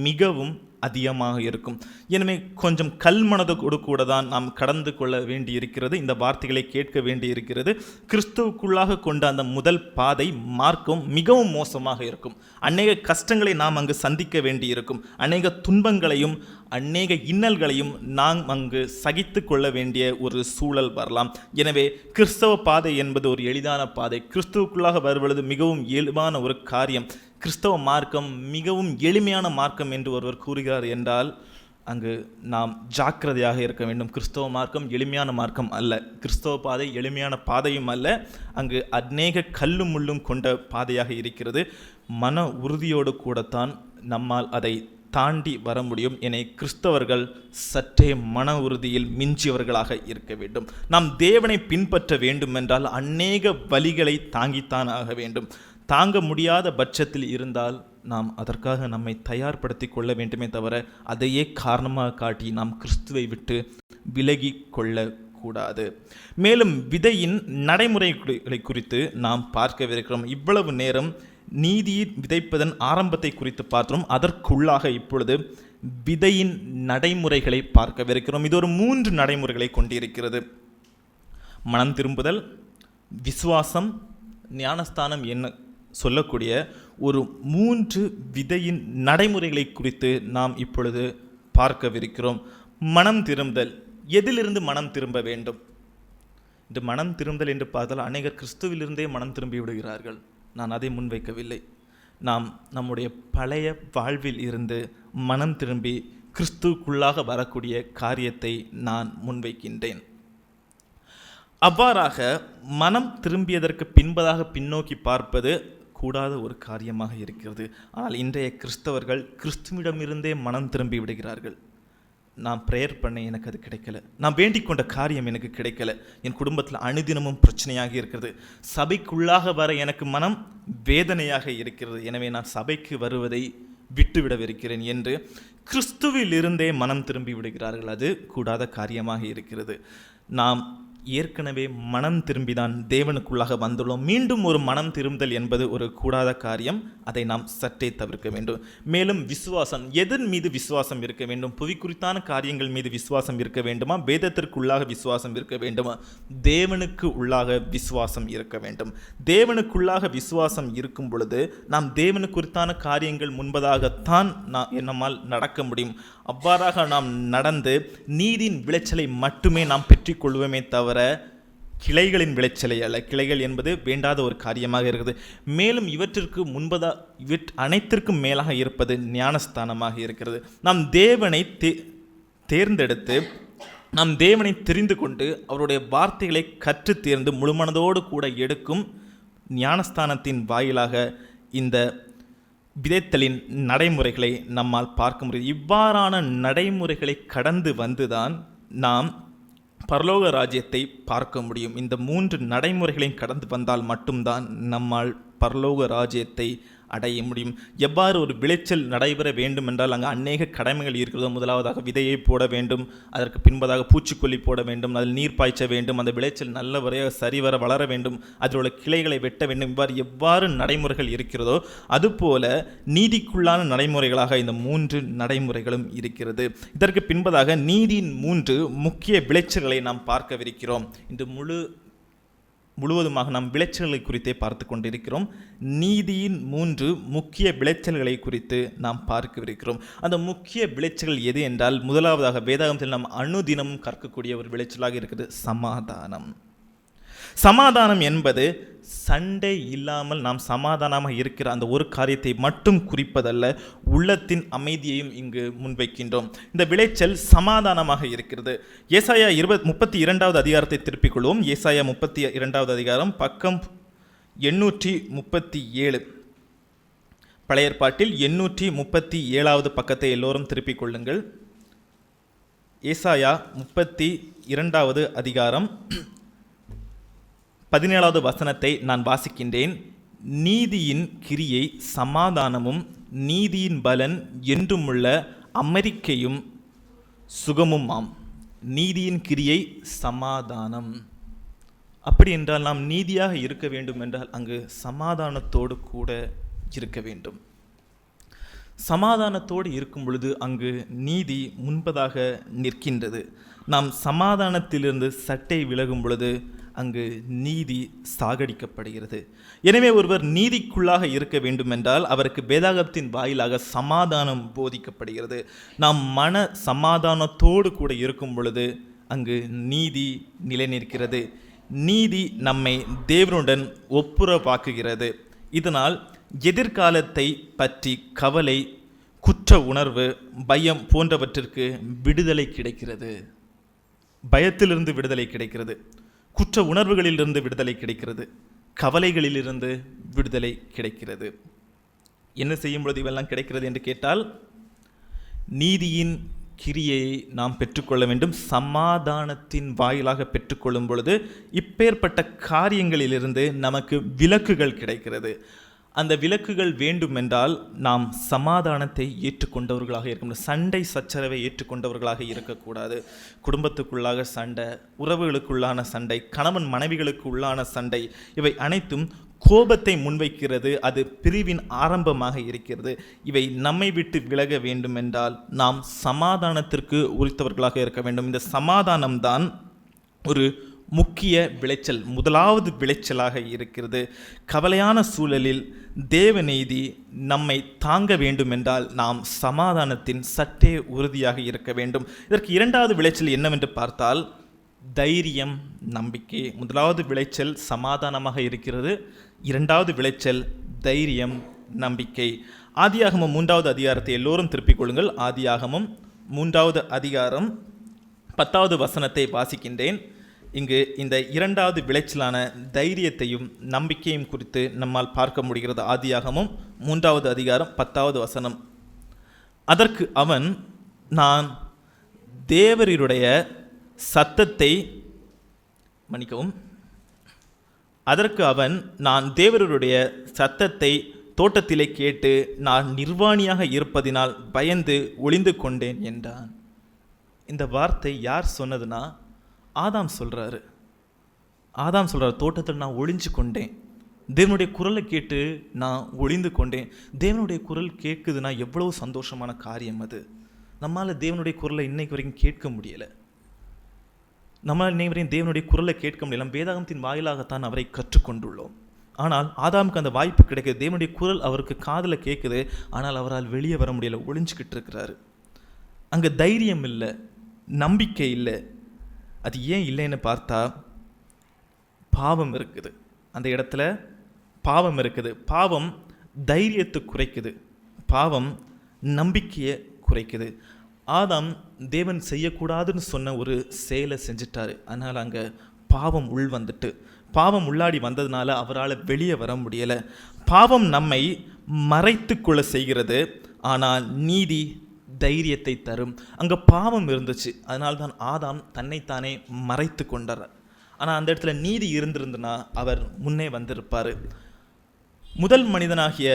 மிகவும் அதிகமாக இருக்கும். எனவே கொஞ்சம் கல்மனதோடு கூட தான் நாம் கடந்து கொள்ள வேண்டி இருக்கிறது. இந்த வார்த்தைகளை கேட்க வேண்டி இருக்கிறது. கிறிஸ்துவுக்குள்ளாக கொண்ட அந்த முதல் பாதை மார்க்கம் மிகவும் மோசமாக இருக்கும். அநேக கஷ்டங்களை நாம் அங்கு சந்திக்க வேண்டி இருக்கும். அநேக துன்பங்களையும் அநேக இன்னல்களையும் நாம் அங்கு சகித்து கொள்ள வேண்டிய ஒரு சூழல் வரலாம். எனவே கிறிஸ்தவ பாதை என்பது ஒரு எளிதான பாதை. கிறிஸ்துவுக்குள்ளாக வருவது மிகவும் இயல்பான ஒரு காரியம். கிறிஸ்தவ மார்க்கம் மிகவும் எளிமையான மார்க்கம் என்று ஒருவர் கூறுகிறார் என்றால் அங்கு நாம் ஜாக்கிரதையாக இருக்க வேண்டும். கிறிஸ்தவ மார்க்கம் எளிமையான மார்க்கம் அல்ல. கிறிஸ்தவ பாதை எளிமையான பாதையும் அல்ல. அங்கு அநேக கல்லும் முள்ளும் கொண்ட பாதையாக இருக்கிறது. மன உறுதியோடு கூடத்தான் நம்மால் அதை தாண்டி வர முடியும். என கிறிஸ்தவர்கள் சற்றே மன உறுதியில் மிஞ்சியவர்களாக இருக்க வேண்டும். நாம் தேவனை பின்பற்ற வேண்டுமென்றால் அநேக வழிகளை தாங்கித்தான் ஆக வேண்டும். தாங்க முடியாத பட்சத்தில் இருந்தால் நாம் அதற்காக நம்மை தயார்படுத்தி கொள்ள வேண்டுமே தவிர அதையே காரணமாக காட்டி நாம் கிறிஸ்துவை விட்டு விலகி கொள்ளக்கூடாது. மேலும் விதையின் நடைமுறைகளை குறித்து நாம் பார்க்கவிருக்கிறோம். இவ்வளவு நேரம் நீதியை விதைப்பதன் ஆரம்பத்தை குறித்து பார்த்தோம். அதற்குள்ளாக இப்பொழுது விதையின் நடைமுறைகளை பார்க்கவிருக்கிறோம். இது ஒரு 3 நடைமுறைகளை கொண்டிருக்கிறது. மனம் திரும்புதல், விசுவாசம், ஞானஸ்தானம் என்ன சொல்லக்கூடிய ஒரு 3 விதையின் நடைமுறைகளை குறித்து நாம் இப்பொழுது பார்க்கவிருக்கிறோம். மனம் திரும்புதல். எதிலிருந்து மனம் திரும்ப வேண்டும்? இந்த மனம் திரும்புதல் என்று பார்த்தால் அநேகர் கிறிஸ்துவிலிருந்தே மனம் திரும்பி விடுகிறார்கள். நான் அதை முன்வைக்கவில்லை. நாம் நம்முடைய பழைய வாழ்வில் இருந்து மனம் திரும்பி கிறிஸ்துவுக்குள்ளாக வரக்கூடிய காரியத்தை நான் முன்வைக்கின்றேன். அவ்வாறாக மனம் திரும்பியதற்கு பின்பதாக பின்னோக்கி பார்ப்பது கூடாத ஒரு காரியமாக இருக்கிறது. ஆனால் இன்றைய கிறிஸ்தவர்கள் கிறிஸ்துவிடமிருந்தே மனம் திரும்பி விடுகிறார்கள். நான் ப்ரேயர் பண்ண எனக்கு அது கிடைக்கல, நான் வேண்டிக் கொண்ட காரியம் எனக்கு கிடைக்கல, என் குடும்பத்தில் அனுதினமும் பிரச்சனையாக இருக்கிறது, சபைக்குள்ளாக வர எனக்கு மனம் வேதனையாக இருக்கிறது, எனவே நான் சபைக்கு வருவதை விட்டுவிடவிருக்கிறேன் என்று கிறிஸ்துவில் இருந்தே மனம் திரும்பி விடுகிறார்கள். அது கூடாத காரியமாக இருக்கிறது. நாம் ஏற்கனவே மனம் திரும்பிதான் தேவனுக்குள்ளாக வந்துள்ளோம். மீண்டும் ஒரு மனம் திரும்புதல் என்பது ஒரு கூடாத காரியம். அதை நாம் சற்றே தவிர்க்க வேண்டும். மேலும் விசுவாசம். எதன் மீது விசுவாசம் இருக்க வேண்டும்? புவி குறித்தான காரியங்கள் மீது விசுவாசம் இருக்க வேண்டுமா? வேதத்திற்குள்ளாக விசுவாசம் இருக்க வேண்டுமா? தேவனுக்கு உள்ளாக விசுவாசம் இருக்க வேண்டும். தேவனுக்குள்ளாக விசுவாசம் இருக்கும் பொழுது நாம் தேவனு குறித்தான காரியங்கள் முன்பதாகத்தான் நம்மால் நடக்க முடியும். அவ்வாறாக நாம் நடந்து நீதியின் விளைச்சலை மட்டுமே நாம் பெற்றுக்கொள்வோமே தவிர கிளைகளின் விளைச்சலை அல்ல. கிளைகள் என்பது வேண்டாத ஒரு காரியமாக இருக்குது. மேலும் இவற்றிற்கு அனைத்திற்கும் மேலாக இருப்பது ஞானஸ்தானமாக இருக்கிறது. நாம் தேவனை தேர்ந்தெடுத்து நாம் தேவனை தெரிந்து கொண்டு அவருடைய வார்த்தைகளை கற்று தேர்ந்து முழுமனதோடு கூட எடுக்கும் ஞானஸ்தானத்தின் வாயிலாக இந்த விதைத்தலின் நடைமுறைகளை நம்மால் பார்க்க முடியும். இவ்வாறான நடைமுறைகளை கடந்து வந்துதான் நாம் பரலோக ராஜ்யத்தை பார்க்க முடியும். இந்த 3 நடைமுறைகளையும் கடந்து வந்தால் மட்டும்தான் நம்மால் பரலோக ராஜ்யத்தை அடைய முடியும். எவ்வாறு ஒரு விளைச்சல் நடைபெற வேண்டும் என்றால் அங்கே அநேக கடமைகள் இருக்கிறதோ, முதலாவதாக விதையை போட வேண்டும், அதற்கு பின்பதாக பூச்சிக்கொல்லி போட வேண்டும், அதில் நீர் பாய்ச்ச வேண்டும், அந்த விளைச்சல் நல்ல வரையாக சரிவர வளர வேண்டும், அதில் உள்ள கிளைகளை வெட்ட வேண்டும். எவ்வாறு நடைமுறைகள் இருக்கிறதோ அதுபோல நீதிக்குள்ளான நடைமுறைகளாக இந்த 3 நடைமுறைகளும் இருக்கிறது. இதற்கு பின்பதாக நீதியின் 3 முக்கிய விளைச்சல்களை நாம் பார்க்கவிருக்கிறோம். இந்த முழுவதுமாக நாம் விளைச்சல்களை குறித்தே பார்த்து கொண்டிருக்கிறோம். நீதியின் 3 முக்கிய விளைச்சல்களை குறித்து நாம் பார்க்கவிருக்கிறோம். அந்த முக்கிய விளைச்சல்கள் எது என்றால், முதலாவதாக வேதாகமத்தில் நாம் அனுதினமும் கற்கக்கூடிய ஒரு விளைச்சலாக இருக்கிறது சமாதானம். சமாதானம் என்பது சண்டை இல்லாமல் நாம் சமாதானமாக இருக்கிற அந்த ஒரு காரியத்தை மட்டும் குறிப்பதல்ல, உள்ளத்தின் அமைதியையும் இங்கு முன்வைக்கின்றோம். இந்த விளைச்சல் சமாதானமாக இருக்கிறது. ஏசாயா 32வது அதிகாரத்தை திருப்பிக் கொள்வோம். ஏசாயா 32வது அதிகாரம் பக்கம் 837. பழைய ஏற்பாட்டில் 837வது பக்கத்தை எல்லோரும் திருப்பிக் கொள்ளுங்கள். ஏசாயா 32வது அதிகாரம் 17வது வசனத்தை நான் வாசிக்கின்றேன். நீதியின் கிரியை சமாதானமும் நீதியின் பலன் என்றுமுள்ள அமெரிக்கையும் சுகமுமாம். நீதியின் கிரியை சமாதானம். அப்படி என்றால் நாம் நீதியாக இருக்க வேண்டும் என்றால் அங்கு சமாதானத்தோடு கூட இருக்க வேண்டும். சமாதானத்தோடு இருக்கும் பொழுது அங்கு நீதி முன்பதாக நிற்கின்றது. நாம் சமாதானத்திலிருந்து சட்டை விலகும் பொழுது அங்கு நீதி சாகடிக்கப்படுகிறது. எனவே ஒருவர் நீதிக்குள்ளாக இருக்க வேண்டும் என்றால் அவருக்கு வேதாகமத்தின் வாயிலாக சமாதானம் போதிக்கப்படுகிறது. நாம் மன சமாதானத்தோடு கூட இருக்கும் பொழுது அங்கு நீதி நிலைநிற்கிறது. நீதி நம்மை தேவனுடன் ஒப்புரவாக்குகிறது. இதனால் எதிர்காலத்தை பற்றி கவலை, குற்ற உணர்வு, பயம் போன்றவற்றிற்கு விடுதலை கிடைக்கிறது. பயத்திலிருந்து விடுதலை கிடைக்கிறது, குற்ற உணர்வுகளிலிருந்து விடுதலை கிடைக்கிறது, கவலைகளிலிருந்து விடுதலை கிடைக்கிறது. என்ன செய்யும் பொழுது இவெல்லாம் கிடைக்கிறது என்று கேட்டால், நீதியின் கிரியை நாம் பெற்றுக்கொள்ள வேண்டும். சமாதானத்தின் வாயிலாக பெற்றுக்கொள்ளும் பொழுது இப்பேற்பட்ட காரியங்களிலிருந்து நமக்கு விலக்குகள் கிடைக்கிறது. அந்த விலக்குகள் வேண்டுமென்றால் நாம் சமாதானத்தை ஏற்றுக்கொண்டவர்களாக இருக்கணும். சண்டை சச்சரவை ஏற்றுக்கொண்டவர்களாக இருக்கக்கூடாது. குடும்பத்துக்குள்ளாக சண்டை, உறவுகளுக்குள்ளான சண்டை, கணவன் மனைவிகளுக்கு உள்ளான சண்டை, இவை அனைத்தும் கோபத்தை முன்வைக்கிறது. அது பிரிவின் ஆரம்பமாக இருக்கிறது. இவை நம்மை விட்டு விலக வேண்டுமென்றால் நாம் சமாதானத்திற்கு உரித்தவர்களாக இருக்க வேண்டும். இந்த சமாதானம்தான் ஒரு முக்கிய விளைச்சல், முதலாவது விளைச்சலாக இருக்கிறது. கவலையான சூழலில் தேவநீதி நம்மை தாங்க வேண்டுமென்றால் நாம் சமாதானத்தின் சற்றே உறுதியாக இருக்க வேண்டும். இதற்கு இரண்டாவது விளைச்சல் என்னவென்று பார்த்தால் தைரியம், நம்பிக்கை. முதலாவது விளைச்சல் சமாதானமாக இருக்கிறது. இரண்டாவது விளைச்சல் தைரியம், நம்பிக்கை. ஆதியாகமம் 3வது அதிகாரத்தை எல்லோரும் திருப்பிக் கொள்ளுங்கள். ஆதியாகமம் 3வது அதிகாரம் 10வது வசனத்தை வாசிக்கின்றேன். இங்கு இந்த இரண்டாவது விளைச்சலான தைரியத்தையும் நம்பிக்கையும் குறித்து நம்மால் பார்க்க முடிகிறது. ஆதியாகமம் 3வது அதிகாரம் 10வது வசனம். அதற்கு அவன், நான் தேவருடைய சத்தத்தை அதற்கு அவன் நான் தேவருடைய சத்தத்தை தோட்டத்திலே கேட்டு நான் நிர்வாணியாக இருப்பதினால் பயந்து ஒளிந்து கொண்டேன் என்றான். இந்த வார்த்தை யார் சொன்னதுன்னா ஆதாம் சொல்றாரு. தோட்டத்தில் நான் ஒளிஞ்சு கொண்டேன், தேவனுடைய குரலை கேட்டு நான் ஒளிந்து கொண்டேன். தேவனுடைய குரல் கேட்குதுன்னா எவ்வளவு சந்தோஷமான காரியம் அது. நம்மால் தேவனுடைய குரலை இன்னைக்கு வரைக்கும் கேட்க முடியலை. நம்மால் இன்னைக்கு வரைக்கும் தேவனுடைய குரலை கேட்க முடியல. வேதாகமத்தின் வாயிலாகத்தான் அவரை கற்றுக்கொண்டுள்ளோம். ஆனால் ஆதாமுக்கு அந்த வாய்ப்பு கிடைக்குது. தேவனுடைய குரல் அவருக்கு காதில் கேட்குது, ஆனால் அவரால் வெளியே வர முடியல, ஒளிஞ்சிக்கிட்டு இருக்கிறாரு. அங்கே தைரியம் இல்லை, நம்பிக்கை இல்லை. அது ஏன் இல்லைன்னு பார்த்தா பாவம் இருக்குது. அந்த இடத்துல பாவம் இருக்குது. பாவம் தைரியத்தை குறைக்குது, பாவம் நம்பிக்கையை குறைக்குது. ஆதாம் தேவன் செய்யக்கூடாதுன்னு சொன்ன ஒரு செயலை செஞ்சிட்டாரு. அதனால் அங்கே பாவம் உள் வந்துட்டு, பாவம் உள்ளாடி வந்ததுனால அவரால் வெளியே வர முடியலை. பாவம் நம்மை மறைத்து கொள்ள செய்கிறது, ஆனால் நீதி தைரியத்தை தரும். அங்கே பாவம் இருந்துச்சு, அதனால்தான் ஆதாம் தன்னைத்தானே மறைத்து கொண்டார். ஆனால் அந்த இடத்துல நீதி இருந்திருந்துன்னா அவர் முன்னே வந்திருப்பார். முதல் மனிதனாகிய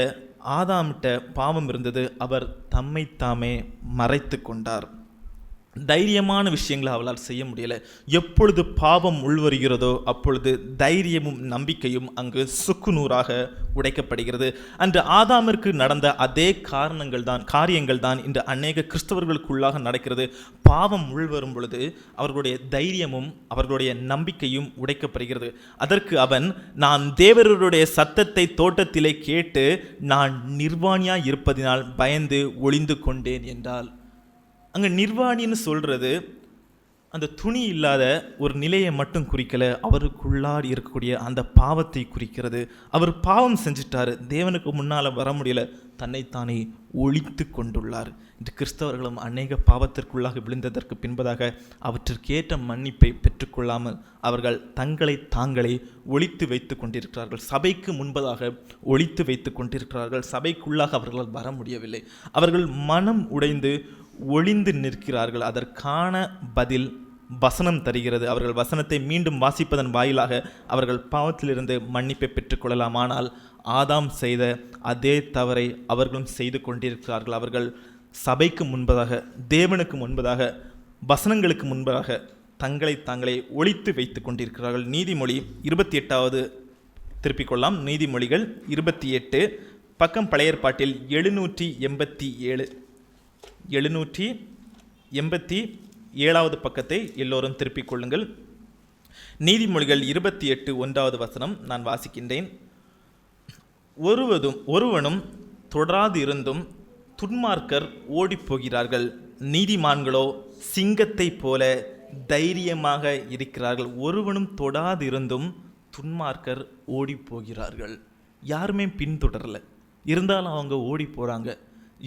ஆதாமிட்ட பாவம் இருந்தது, அவர் தம்மைத்தாமே மறைத்து கொண்டார். தைரியமான விஷயங்களை அவளால் செய்ய முடியலை. எப்பொழுது பாவம் உள்வருகிறதோ அப்பொழுது தைரியமும் நம்பிக்கையும் அங்கு சுக்குநூறாக உடைக்கப்படுகிறது. அன்று ஆதாமிற்கு நடந்த அதே காரியங்கள் தான் இன்று அநேக கிறிஸ்தவர்களுக்குள்ளாக நடக்கிறது. பாவம் உள்வரும் பொழுது அவர்களுடைய தைரியமும் அவர்களுடைய நம்பிக்கையும் உடைக்கப்படுகிறது. அதற்கு அவன், நான் தேவருடைய சத்தத்தை தோட்டத்திலே கேட்டு நான் நிர்வாணியாய் இருப்பதினால் பயந்து ஒளிந்து கொண்டேன் என்றால், அங்கே நிர்வாணின்னு சொல்கிறது அந்த துணி இல்லாத ஒரு நிலையை மட்டும் குறிக்கலை, அவருக்குள்ளாடி இருக்கக்கூடிய அந்த பாவத்தை குறிக்கிறது. அவர் பாவம் செஞ்சிட்டாரு, தேவனுக்கு முன்னால் வர முடியல, தன்னைத்தானே ஒழித்து கொண்டுள்ளார். இன்று கிறிஸ்தவர்களும் அநேக பாவத்திற்குள்ளாக விழுந்ததற்கு பின்பதாக அவற்றிற்கேற்ற மன்னிப்பை பெற்றுக்கொள்ளாமல் அவர்கள் தங்களை தாங்களே ஒழித்து வைத்து கொண்டிருக்கிறார்கள். சபைக்கு முன்பதாக ஒழித்து வைத்து கொண்டிருக்கிறார்கள். சபைக்குள்ளாக அவர்களால் வர முடியவில்லை. அவர்கள் மனம் உடைந்து ஒளிந்து நிற்கிறார்கள். அதற்கான பதில் வசனம் தருகிறது. அவர்கள் வசனத்தை மீண்டும் வாசிப்பதன் வாயிலாக அவர்கள் பாவத்திலிருந்து மன்னிப்பை பெற்றுக்கொள்ளலாம். ஆனால் ஆதாம் செய்த அதே தவறை அவர்களும் செய்து கொண்டிருக்கிறார்கள். அவர்கள் சபைக்கு முன்பதாக, தேவனுக்கு முன்பதாக, வசனங்களுக்கு முன்பதாக தங்களை தாங்களே ஒழித்து வைத்து கொண்டிருக்கிறார்கள். நீதிமொழி 28 திருப்பிக் கொள்ளலாம். நீதிமொழிகள் 28 பக்கம் பழைய ஏற்பாட்டில் 787 பக்கத்தை எல்லோரும் திருப்பிக் கொள்ளுங்கள். நீதிமொழிகள் 28 1வது வசனம் நான் வாசிக்கின்றேன். ஒருவனும் தொடராது இருந்தும் துன்மார்க்கர் ஓடிப்போகிறார்கள், நீதிமான்களோ சிங்கத்தை போல தைரியமாக இருக்கிறார்கள். ஒருவனும் தொடாது இருந்தும் துன்மார்க்கர் ஓடி போகிறார்கள். யாருமே பின்தொடரல, இருந்தாலும் அவங்க ஓடி போறாங்க.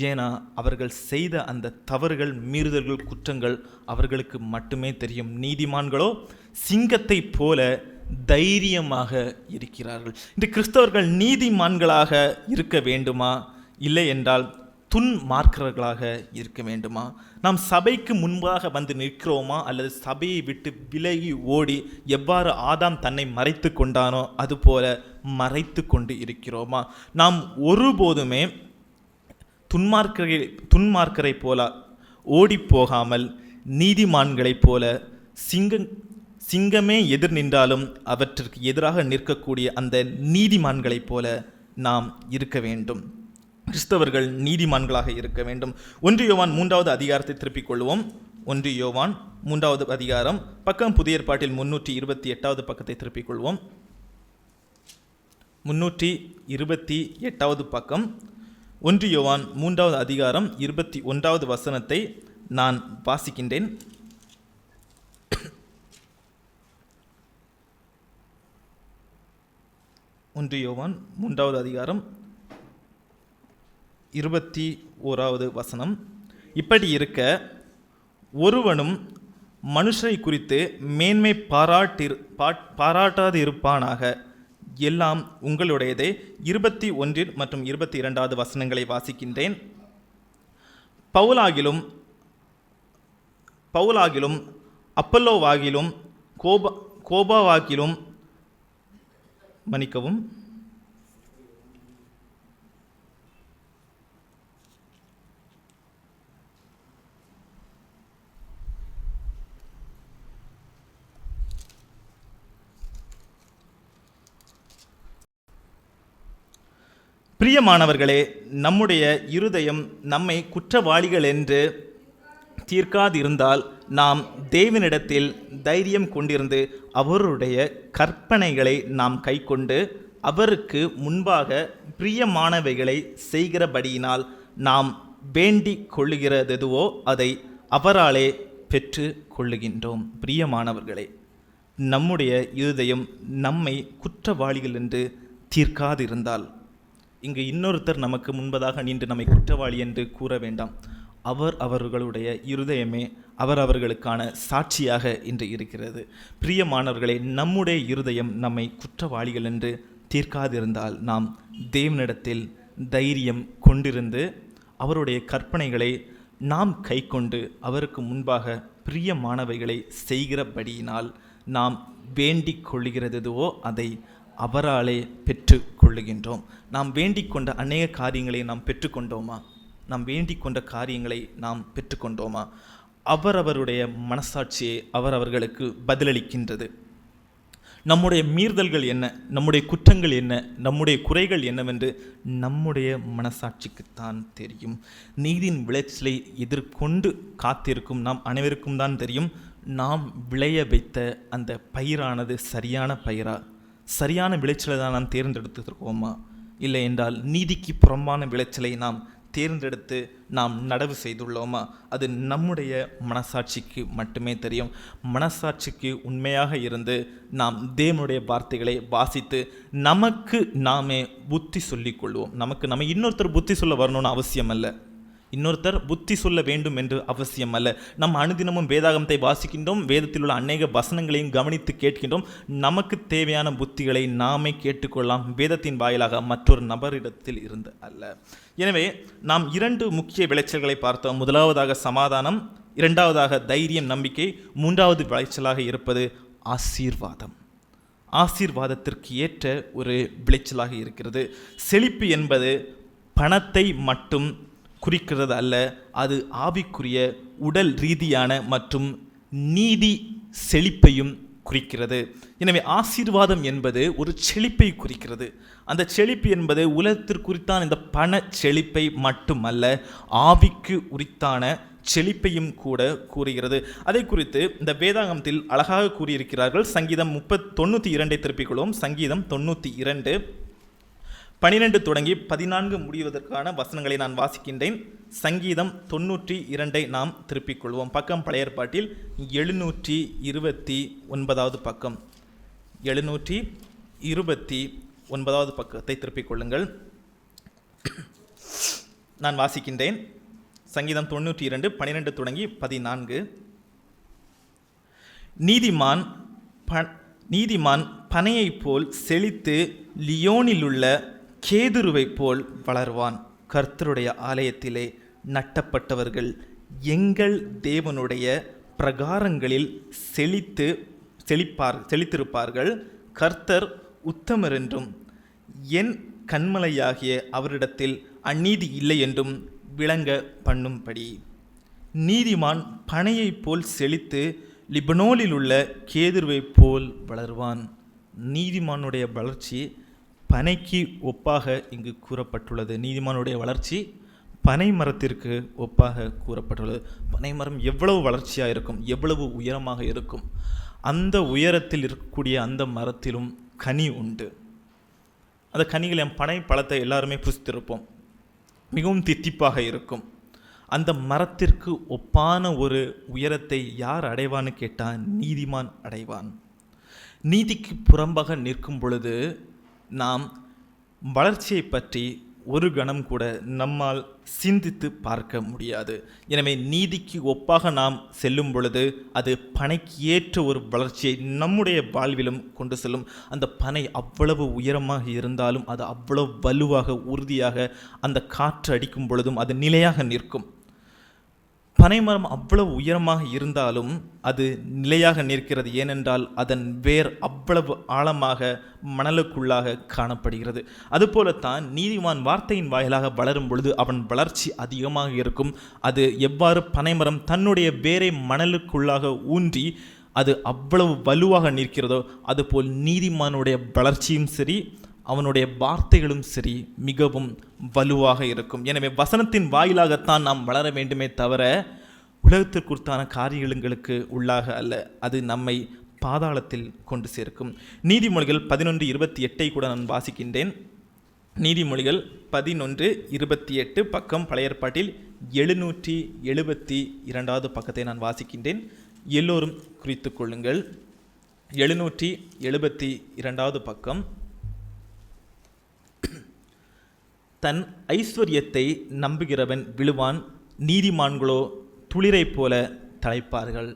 ஏன்னா அவர்கள் செய்த அந்த தவறுகள், மீறுதல்கள், குற்றங்கள் அவர்களுக்கு மட்டுமே தெரியும். நீதிமான்களோ சிங்கத்தை போல தைரியமாக இருக்கிறார்கள். இந்த கிறிஸ்தவர்கள் நீதிமான்களாக இருக்க வேண்டுமா? இல்லை என்றால் துன்மார்க்கர்களாக இருக்க வேண்டுமா? நாம் சபைக்கு முன்பாக வந்து நிற்கிறோமா? அல்லது சபையை விட்டு விலகி ஓடி எவ்வாறு ஆதாம் தன்னை மறைத்து கொண்டானோ அதுபோல மறைத்து கொண்டு இருக்கிறோமா? நாம் ஒருபோதுமே துன்மார்க்கரை போல ஓடி போகாமல் நீதிமான்களைப் போல சிங்கமே எதிர் நின்றாலும் அவற்றிற்கு எதிராக நிற்கக்கூடிய அந்த நீதிமான்களைப் போல நாம் இருக்க வேண்டும். கிறிஸ்தவர்கள் நீதிமான்களாக இருக்க வேண்டும். 1 யோவான் 3வது அதிகாரத்தை திருப்பிக் கொள்வோம். 1 யோவான் 3வது அதிகாரம் பக்கம் புதிய ஏற்பாட்டில் 328வது பக்கத்தை திருப்பிக் கொள்வோம். 328வது பக்கம் 1 யோவான் 3வது அதிகாரம் 21வது வசனத்தை நான் வாசிக்கின்றேன். யோவான் 3வது அதிகாரம் 21வது வசனம். இப்படி இருக்க ஒருவனும் மனுஷரை குறித்து மேன்மை பாராட்டாது இருப்பானாக, எல்லாம் உங்களுடையதே. 21 மற்றும் 22வது வசனங்களை வாசிக்கின்றேன். பவுலாகிலும் அப்பல்லோவாகிலும் கோபாவாகிலும் மன்னிக்கவும் பிரியமானவர்களே, நம்முடைய இருதயம் நம்மை குற்றவாளிகள் என்று தீர்க்காதிருந்தால் நாம் தேவனிடத்தில் தைரியம் கொண்டிருந்து அவருடைய கற்பனைகளை நாம் கைக்கொண்டு அவருக்கு முன்பாக பிரியமானவைகளை செய்கிறபடியினால் நாம் வேண்டிக் கொள்ளுகிறதுவோ அதை அவராலே பெற்று கொள்ளுகின்றோம். பிரியமானவர்களே, நம்முடைய இருதயம் நம்மை குற்றவாளிகள் என்று தீர்க்காதிருந்தால், இங்கு இன்னொருத்தர் நமக்கு முன்பதாக நின்று நம்மை குற்றவாளி என்று கூற வேண்டாம். அவர்களுடைய இருதயமே அவர்களுக்கான சாட்சியாக இன்று இருக்கிறது. பிரியமானவர்களே, நம்முடைய இருதயம் நம்மை குற்றவாளிகள் என்று தீர்க்காதிருந்தால் நாம் தேவனிடத்தில் தைரியம் கொண்டிருந்து அவருடைய கற்பனைகளை நாம் கைக்கொண்டு அவருக்கு முன்பாக பிரியமானவைகளை செய்கிறபடியினால் நாம் வேண்டிக் கொள்ளுகிறதுவோ அதை அவராலே பெற்று கொள்ளுகின்றோம். நாம் வேண்டிக் கொண்ட அநேக காரியங்களை நாம் பெற்றுக்கொண்டோமா? நாம் வேண்டிக் கொண்ட காரியங்களை நாம் பெற்றுக்கொண்டோமா? அவருடைய மனசாட்சியை அவர்களுக்கு பதிலளிக்கின்றது. நம்முடைய மீறுதல்கள் என்ன, நம்முடைய குற்றங்கள் என்ன, நம்முடைய குறைகள் என்னவென்று நம்முடைய மனசாட்சிக்குத்தான் தெரியும். நீதியின் விளைச்சலை எதிர்கொண்டு காத்திருக்கும் நாம் அனைவருக்கும் தான் தெரியும். நாம் விளைய வைத்த அந்த பயிரானது சரியான பயிரா, சரியான விளைச்சலை தான் நாம் தேர்ந்தெடுத்திருக்கோமா? இல்லை என்றால் நீதிக்கு புறம்பான விளைச்சலை நாம் தேர்ந்தெடுத்து நாம் நடவு செய்துள்ளோமா? அது நம்முடைய மனசாட்சிக்கு மட்டுமே தெரியும். மனசாட்சிக்கு உண்மையாக இருந்து நாம் தேவனுடைய வார்த்தைகளை வாசித்து நமக்கு நாமே புத்தி சொல்லிக் கொள்வோம். நம்ம இன்னொருத்தர் புத்தி சொல்ல வரணும்னு அவசியம் அல்ல, இன்னொருத்தர் புத்தி சொல்ல வேண்டும் என்று அவசியம் அல்ல. நம்ம அனுதினமும் வேதாகமத்தை வாசிக்கின்றோம், வேதத்தில் உள்ள அநேக வசனங்களையும் கவனித்து கேட்கின்றோம். நமக்கு தேவையான புத்திகளை நாமே கேட்டுக்கொள்ளலாம், வேதத்தின் வாயிலாக, மற்றொரு நபரிடத்தில் இருந்து அல்ல. எனவே நாம் 2 முக்கிய விளைச்சல்களை பார்த்தோம். முதலாவதாக சமாதானம், இரண்டாவதாக தைரியம், நம்பிக்கை, மூன்றாவது விளைச்சலாக இருப்பது ஆசீர்வாதம். ஆசீர்வாதத்திற்கு ஏற்ற ஒரு விளைச்சலாக இருக்கிறது. செழிப்பு என்பது பணத்தை மட்டும் குறிக்கிறது அல்ல, அது ஆவிக்குரிய உடல் ரீதியான மற்றும் நீதி செழிப்பையும் குறிக்கிறது. எனவே ஆசீர்வாதம் என்பது ஒரு செழிப்பை குறிக்கிறது. அந்த செழிப்பு என்பது உலகத்திற்குறித்தான இந்த பண செழிப்பை மட்டுமல்ல, ஆவிக்கு உரித்தான செழிப்பையும் கூட கூறுகிறது. அதை குறித்து இந்த வேதாகமத்தில் அழகாக கூறியிருக்கிறார்கள். சங்கீதம் 92 திருப்பிக் கொள்வோம். சங்கீதம் 92 12 தொடங்கி 14 முடிவதற்கான வசனங்களை நான் வாசிக்கின்றேன். சங்கீதம் 92 நாம் திருப்பிக் கொள்வோம். பக்கம் பழைய ஏற்பாட்டில் 729 பக்கம், 729 பக்கத்தை திருப்பிக் கொள்ளுங்கள். நான் வாசிக்கின்றேன். சங்கீதம் 92 12 தொடங்கி 14. நீதிமான் பனையைப் போல் செழித்து லியோனிலுள்ள கேதுருவைப் போல் வளர்வான். கர்த்தருடைய ஆலயத்திலே நட்டப்பட்டவர்கள் எங்கள் தேவனுடைய பிரகாரங்களில் செழித்திருப்பார்கள். கர்த்தர் உத்தமர் என்றும் என் கண்மலையாகிய அவரிடத்தில் அநீதி இல்லை என்றும் விளங்க பண்ணும்படி. நீதிமான் பனையைப் போல் செழித்து லிபனோனில் உள்ள கேதுருவைப் போல் வளர்வான். நீதிமானுடைய வளர்ச்சி பனைக்கு ஒப்பாக இங்கு கூறப்பட்டுள்ளது. நீதிமானுடைய வளர்ச்சி பனை மரத்திற்கு ஒப்பாக கூறப்பட்டுள்ளது. பனை மரம் எவ்வளவு வளர்ச்சியாக இருக்கும், எவ்வளவு உயரமாக இருக்கும். அந்த உயரத்தில் இருக்கக்கூடிய அந்த மரத்திலும் கனி உண்டு. அந்த கனிகள், என் பனை பழத்தை எல்லாருமே புசித்திருப்போம், மிகவும் தித்திப்பாக இருக்கும். அந்த மரத்திற்கு ஒப்பான ஒரு உயரத்தை யார் அடைவான்னு கேட்டால் நீதிமான் அடைவான். நீதிக்கு புறம்பாக நிற்கும் பொழுது நாம் வளர்ச்சியை பற்றி ஒரு கணம் கூட நம்மால் சிந்தித்து பார்க்க முடியாது. எனவே நீதிக்கு ஒப்பாக நாம் செல்லும் பொழுது அது பனைக்கு ஏற்ற ஒரு வளர்ச்சியை நம்முடைய வாழ்விலும் கொண்டு செல்லும். அந்த பனை அவ்வளவு உயரமாக இருந்தாலும் அது அவ்வளவு வலுவாக உறுதியாக அந்த காற்று அடிக்கும் பொழுதும் அது நிலையாக நிற்கும். பனைமரம் அவ்வளவு உயரமாக இருந்தாலும் அது நிலையாக நிற்கிறது. ஏனென்றால் அதன் வேர் அவ்வளவு ஆழமாக மணலுக்குள்ளாக காணப்படுகிறது. அதுபோலத்தான் நீதிமான் வார்த்தையின் வாயிலாக வளரும் பொழுது அவன் வளர்ச்சி அதிகமாக இருக்கும். அது எவ்வாறு பனைமரம் தன்னுடைய வேரை மணலுக்குள்ளாக ஊன்றி அது அவ்வளவு வலுவாக நிற்கிறதோ அதுபோல் நீதிமானுடைய வளர்ச்சியும் சரி, அவனுடைய வார்த்தைகளும் சரி, மிகவும் வலுவாக இருக்கும். எனவே வசனத்தின் வாயிலாகத்தான் நாம் வளர வேண்டுமே தவிர உலகத்திற்குத்தான காரியங்களுக்கு உள்ளாக அல்ல. அது நம்மை பாதாளத்தில் கொண்டு சேர்க்கும். நீதிமொழிகள் 11:28 கூட நான் வாசிக்கின்றேன். நீதிமொழிகள் 11:28 பக்கம் பழைய ஏற்பாட்டில் 772 பக்கத்தை நான் வாசிக்கின்றேன். எல்லோரும் குறித்து கொள்ளுங்கள். 772 பக்கம். தன் ஐஸ்வர்யத்தை நம்புகிறவன் விழுவான், நீதிமான்களோ துளிரை போல தழைப்பார்கள்.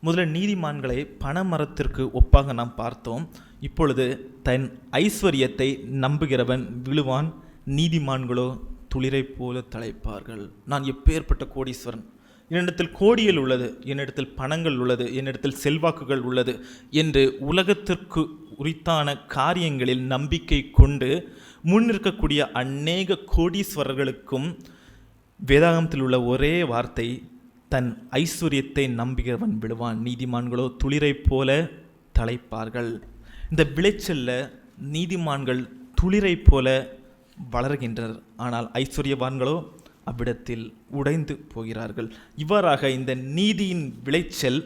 முதல்ல நீதிமான்களை பனைமரத்திற்கு ஒப்பாக நாம் பார்த்தோம். இப்பொழுது தன் ஐஸ்வர்யத்தை நம்புகிறவன் விழுவான், நீதிமான்களோ துளிரை போல தழைப்பார்கள். நான் எப்பேற்பட்ட கோடீஸ்வரன், என்னிடத்தில் கோடிகள் உள்ளது, என்னிடத்தில் பணங்கள் உள்ளது, என்னிடத்தில் செல்வாக்குகள் உள்ளது என்று உலகத்திற்கு உரித்தான காரியங்களில் நம்பிக்கை கொண்டு முன்னிற்கக்கூடிய அநேக கோடீஸ்வரர்களுக்கும் வேதாகமத்தில் உள்ள ஒரே வார்த்தை, தன் ஐஸ்வர்யத்தை நம்புகிறவன் விழுவான், நீதிமான்களோ துளிரை போல தழைப்பார்கள். இந்த விளைச்சல்ல நீதிமான்கள் துளிரை போல வளர்கின்றனர், ஆனால் ஐஸ்வர்யவான்களோ அவ்விடத்தில் உடைந்து போகிறார்கள். இவ்வாறாக இந்த நீதியின் விளைச்சல்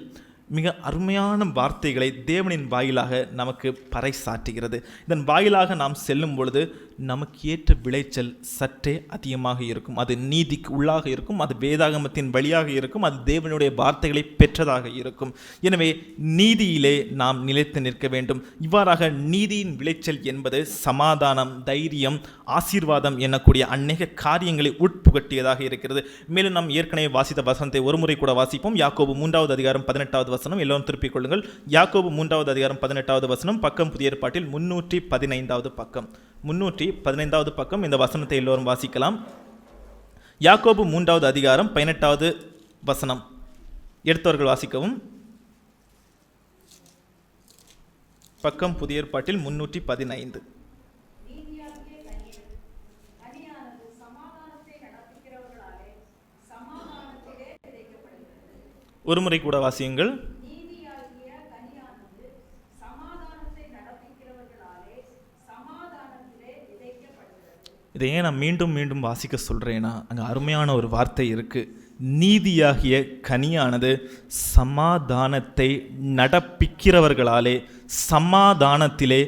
மிக அருமையான வார்த்தைகளை தேவனின் வாயிலாக நமக்கு பறைசாற்றுகிறது. இதன் வாயிலாக நாம் செல்லும் பொழுது நமக்கு ஏற்ற விளைச்சல் சற்றே அதிகமாக இருக்கும். அது நீதிக்கு உள்ளாக இருக்கும், அது வேதாகமத்தின் வழியாக இருக்கும், அது தேவனுடைய வார்த்தைகளை பெற்றதாக இருக்கும். எனவே நீதியிலே நாம் நிலைத்து நிற்க வேண்டும். இவ்வாறாக நீதியின் விளைச்சல் என்பது சமாதானம், தைரியம், ஆசீர்வாதம் எனக்கூடிய அநேக காரியங்களை உட்புகட்டியதாக இருக்கிறது. மேலும் நாம் ஏற்கனவே வாசித்த வசனத்தை ஒருமுறை கூட வாசிப்போம். யாக்கோபு 3வது அதிகாரம் 18வது வசனம். எல்லோரும் திருப்பிக் கொள்ளுங்கள். யாக்கோபு 3வது அதிகாரம் 18வது வசனம், பக்கம் புதிய ஏற்பாட்டில் 315வது பக்கம். 315வது பக்கம். இந்த வசனத்தை எல்லோரும் வாசிக்கலாம். யாக்கோபு 3வது அதிகாரம் 18வது வசனம். எடுத்தவர்கள் வாசிக்கவும். பக்கம் புதிய ஏற்பாட்டில் 315. ஒரு முறை கூட வாசியுங்கள். இதை ஏன் நான் மீண்டும் மீண்டும் வாசிக்க சொல்கிறேன்னா, அங்கே அருமையான ஒரு வார்த்தை இருக்குது. நீதியாகிய கனியானது சமாதானத்தை நடப்பிக்கிறவர்களாலே சமாதானத்திலே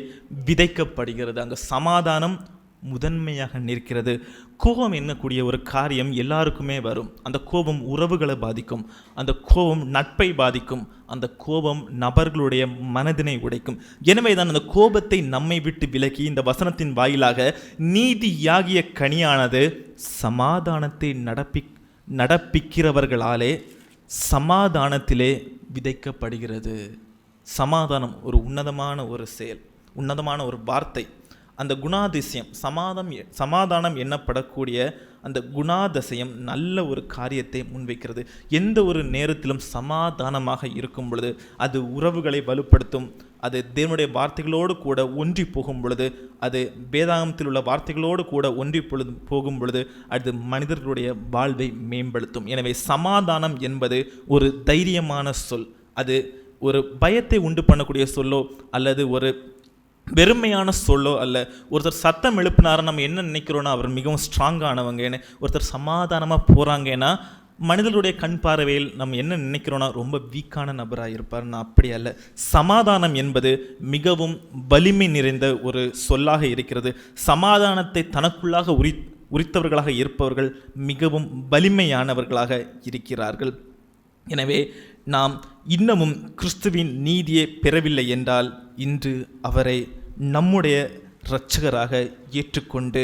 விதைக்கப்படுகிறது. அங்கே சமாதானம் முதன்மையாக நிற்கிறது. கோபம் என்னக்கூடிய ஒரு காரியம் எல்லாருக்குமே வரும். அந்த கோபம் உறவுகளை பாதிக்கும், அந்த கோபம் நட்பை பாதிக்கும், அந்த கோபம் நபர்களுடைய மனதினை உடைக்கும். எனவே தான் அந்த கோபத்தை நம்மை விட்டு விலக்கி இந்த வசனத்தின் வாயிலாக நீதியாகிய கனியானது சமாதானத்தை நடப்பிக்கிறவர்களாலே சமாதானத்திலே விதைக்கப்படுகிறது. சமாதானம் ஒரு உன்னதமான ஒரு செயல், உன்னதமான ஒரு வார்த்தை. அந்த குணாதிசயம் சமாதானம் எண்ணப்படக்கூடிய அந்த குணாதிசயம் நல்ல ஒரு காரியத்தை முன்வைக்கிறது. எந்த ஒரு நேரத்திலும் சமாதானமாக இருக்கும் பொழுது அது உறவுகளை வலுப்படுத்தும். அது தேவனுடைய வார்த்தைகளோடு கூட ஒன்றி போகும் பொழுது, அது வேதாகமத்தில் உள்ள வார்த்தைகளோடு கூட ஒன்றி போகும் பொழுது அது மனிதர்களுடைய வாழ்வை மேம்படுத்தும். எனவே சமாதானம் என்பது ஒரு தைரியமான சொல். அது ஒரு பயத்தை உண்டு பண்ணக்கூடிய சொல்லோ அல்லது ஒரு வெறுமையான சொல்லோ அல்ல. ஒருத்தர் சத்தம் எழுப்பினார நம்ம என்ன நினைக்கிறோன்னா அவர் மிகவும் ஸ்ட்ராங்கானவங்கன்னு. ஒருத்தர் சமாதானமாக போகிறாங்கன்னா மனிதர்களுடைய கண் பார்வையில் நம்ம என்ன நினைக்கிறோன்னா ரொம்ப வீக்கான நபராக இருப்பார்னா அப்படி அல்ல. சமாதானம் என்பது மிகவும் வலிமை நிறைந்த ஒரு சொல்லாக இருக்கிறது. சமாதானத்தை தனக்குள்ளாக உரித்தவர்களாக இருப்பவர்கள் மிகவும் வலிமையானவர்களாக இருக்கிறார்கள். எனவே நாம் இன்னமும் கிறிஸ்துவின் நீதியை பெறவில்லை என்றால் இன்று அவரை நம்முடைய இரட்சகராக ஏற்றுக்கொண்டு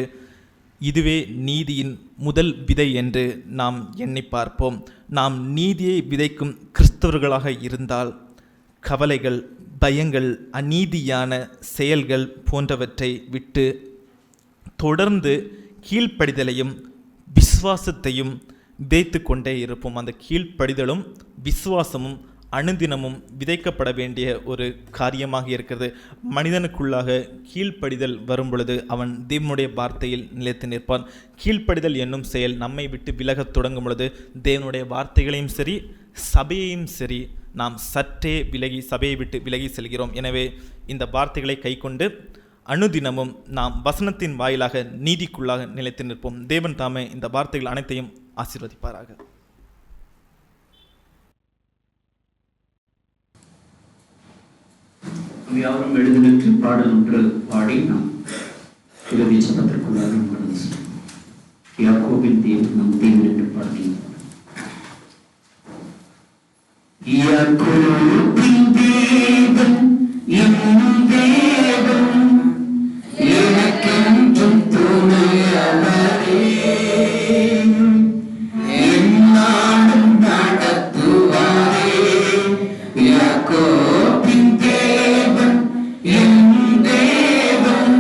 இதுவே நீதியின் முதல் விதை என்று நாம் எண்ணி பார்ப்போம். நாம் நீதியை விதைக்கும் கிறிஸ்தவர்களாக இருந்தால் கவலைகள், பயங்கள், அநீதியான செயல்கள் போன்றவற்றை விட்டு தொடர்ந்து கீழ்ப்படிதலையும் விசுவாசத்தையும் விதைத்து கொண்டே இருப்போம். அந்த கீழ்ப்படிதலும் விசுவாசமும் அனுதினமும் விதைக்கப்பட வேண்டிய ஒரு காரியமாக இருக்கிறது. மனிதனுக்குள்ளாக கீழ்ப்படிதல் வரும் பொழுது அவன் தேவனுடைய வார்த்தையில் நிலைத்து நிற்பான். கீழ்ப்படிதல் என்னும் செயல் நம்மை விட்டு விலகத் தொடங்கும் பொழுது தேவனுடைய வார்த்தைகளையும் சரி சபையையும் சரி நாம் சற்றே சபையை விட்டு விலகி செல்கிறோம். எனவே இந்த வார்த்தைகளை கைக்கொண்டு அனுதினமும் நாம் வசனத்தின் வாயிலாக நீதிக்குள்ளாக நிலைத்து நிற்போம். தேவன் தாமே இந்த வார்த்தைகள் அனைத்தையும் ஆசீர்வதிப்பாராக. யாரும் எழுதினற்று பாடல் ஒன்று பாடி நாம் இறுதி சபத்திற்குள்ளாக கடந்து செல்வோம். யாக்கோபின் தேவன் நம் தேவன் என்று பாடுகிறோம். யாக்கோபின் தேவன் என் தேவன் எனக்கென்றும் துணையவரே, என்னாலும் நடத்துவாரே. யாக்கோபின் தேவன் என் தேவன்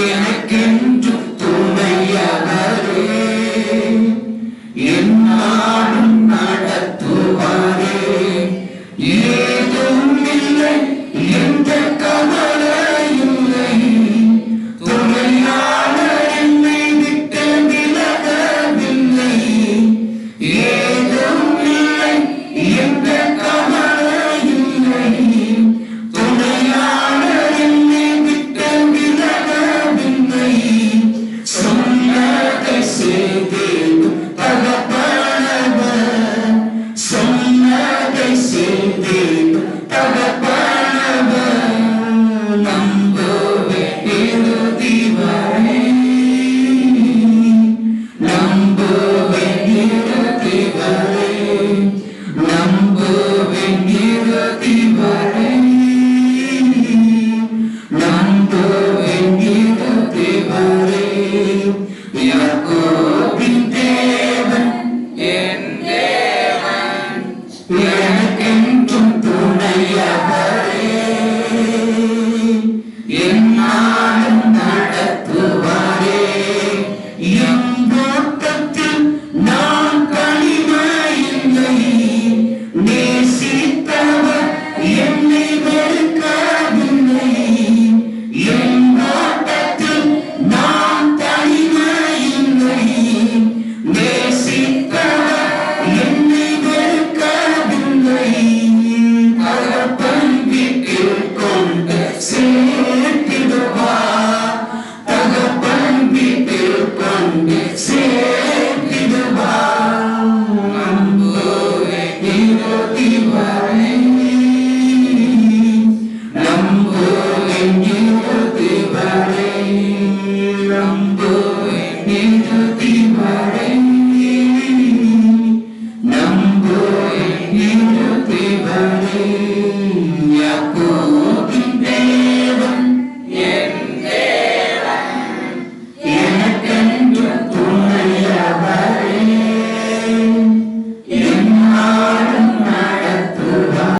எனக்கென்றும் துணையவரே, என்னாலும் நடத்துவாரே.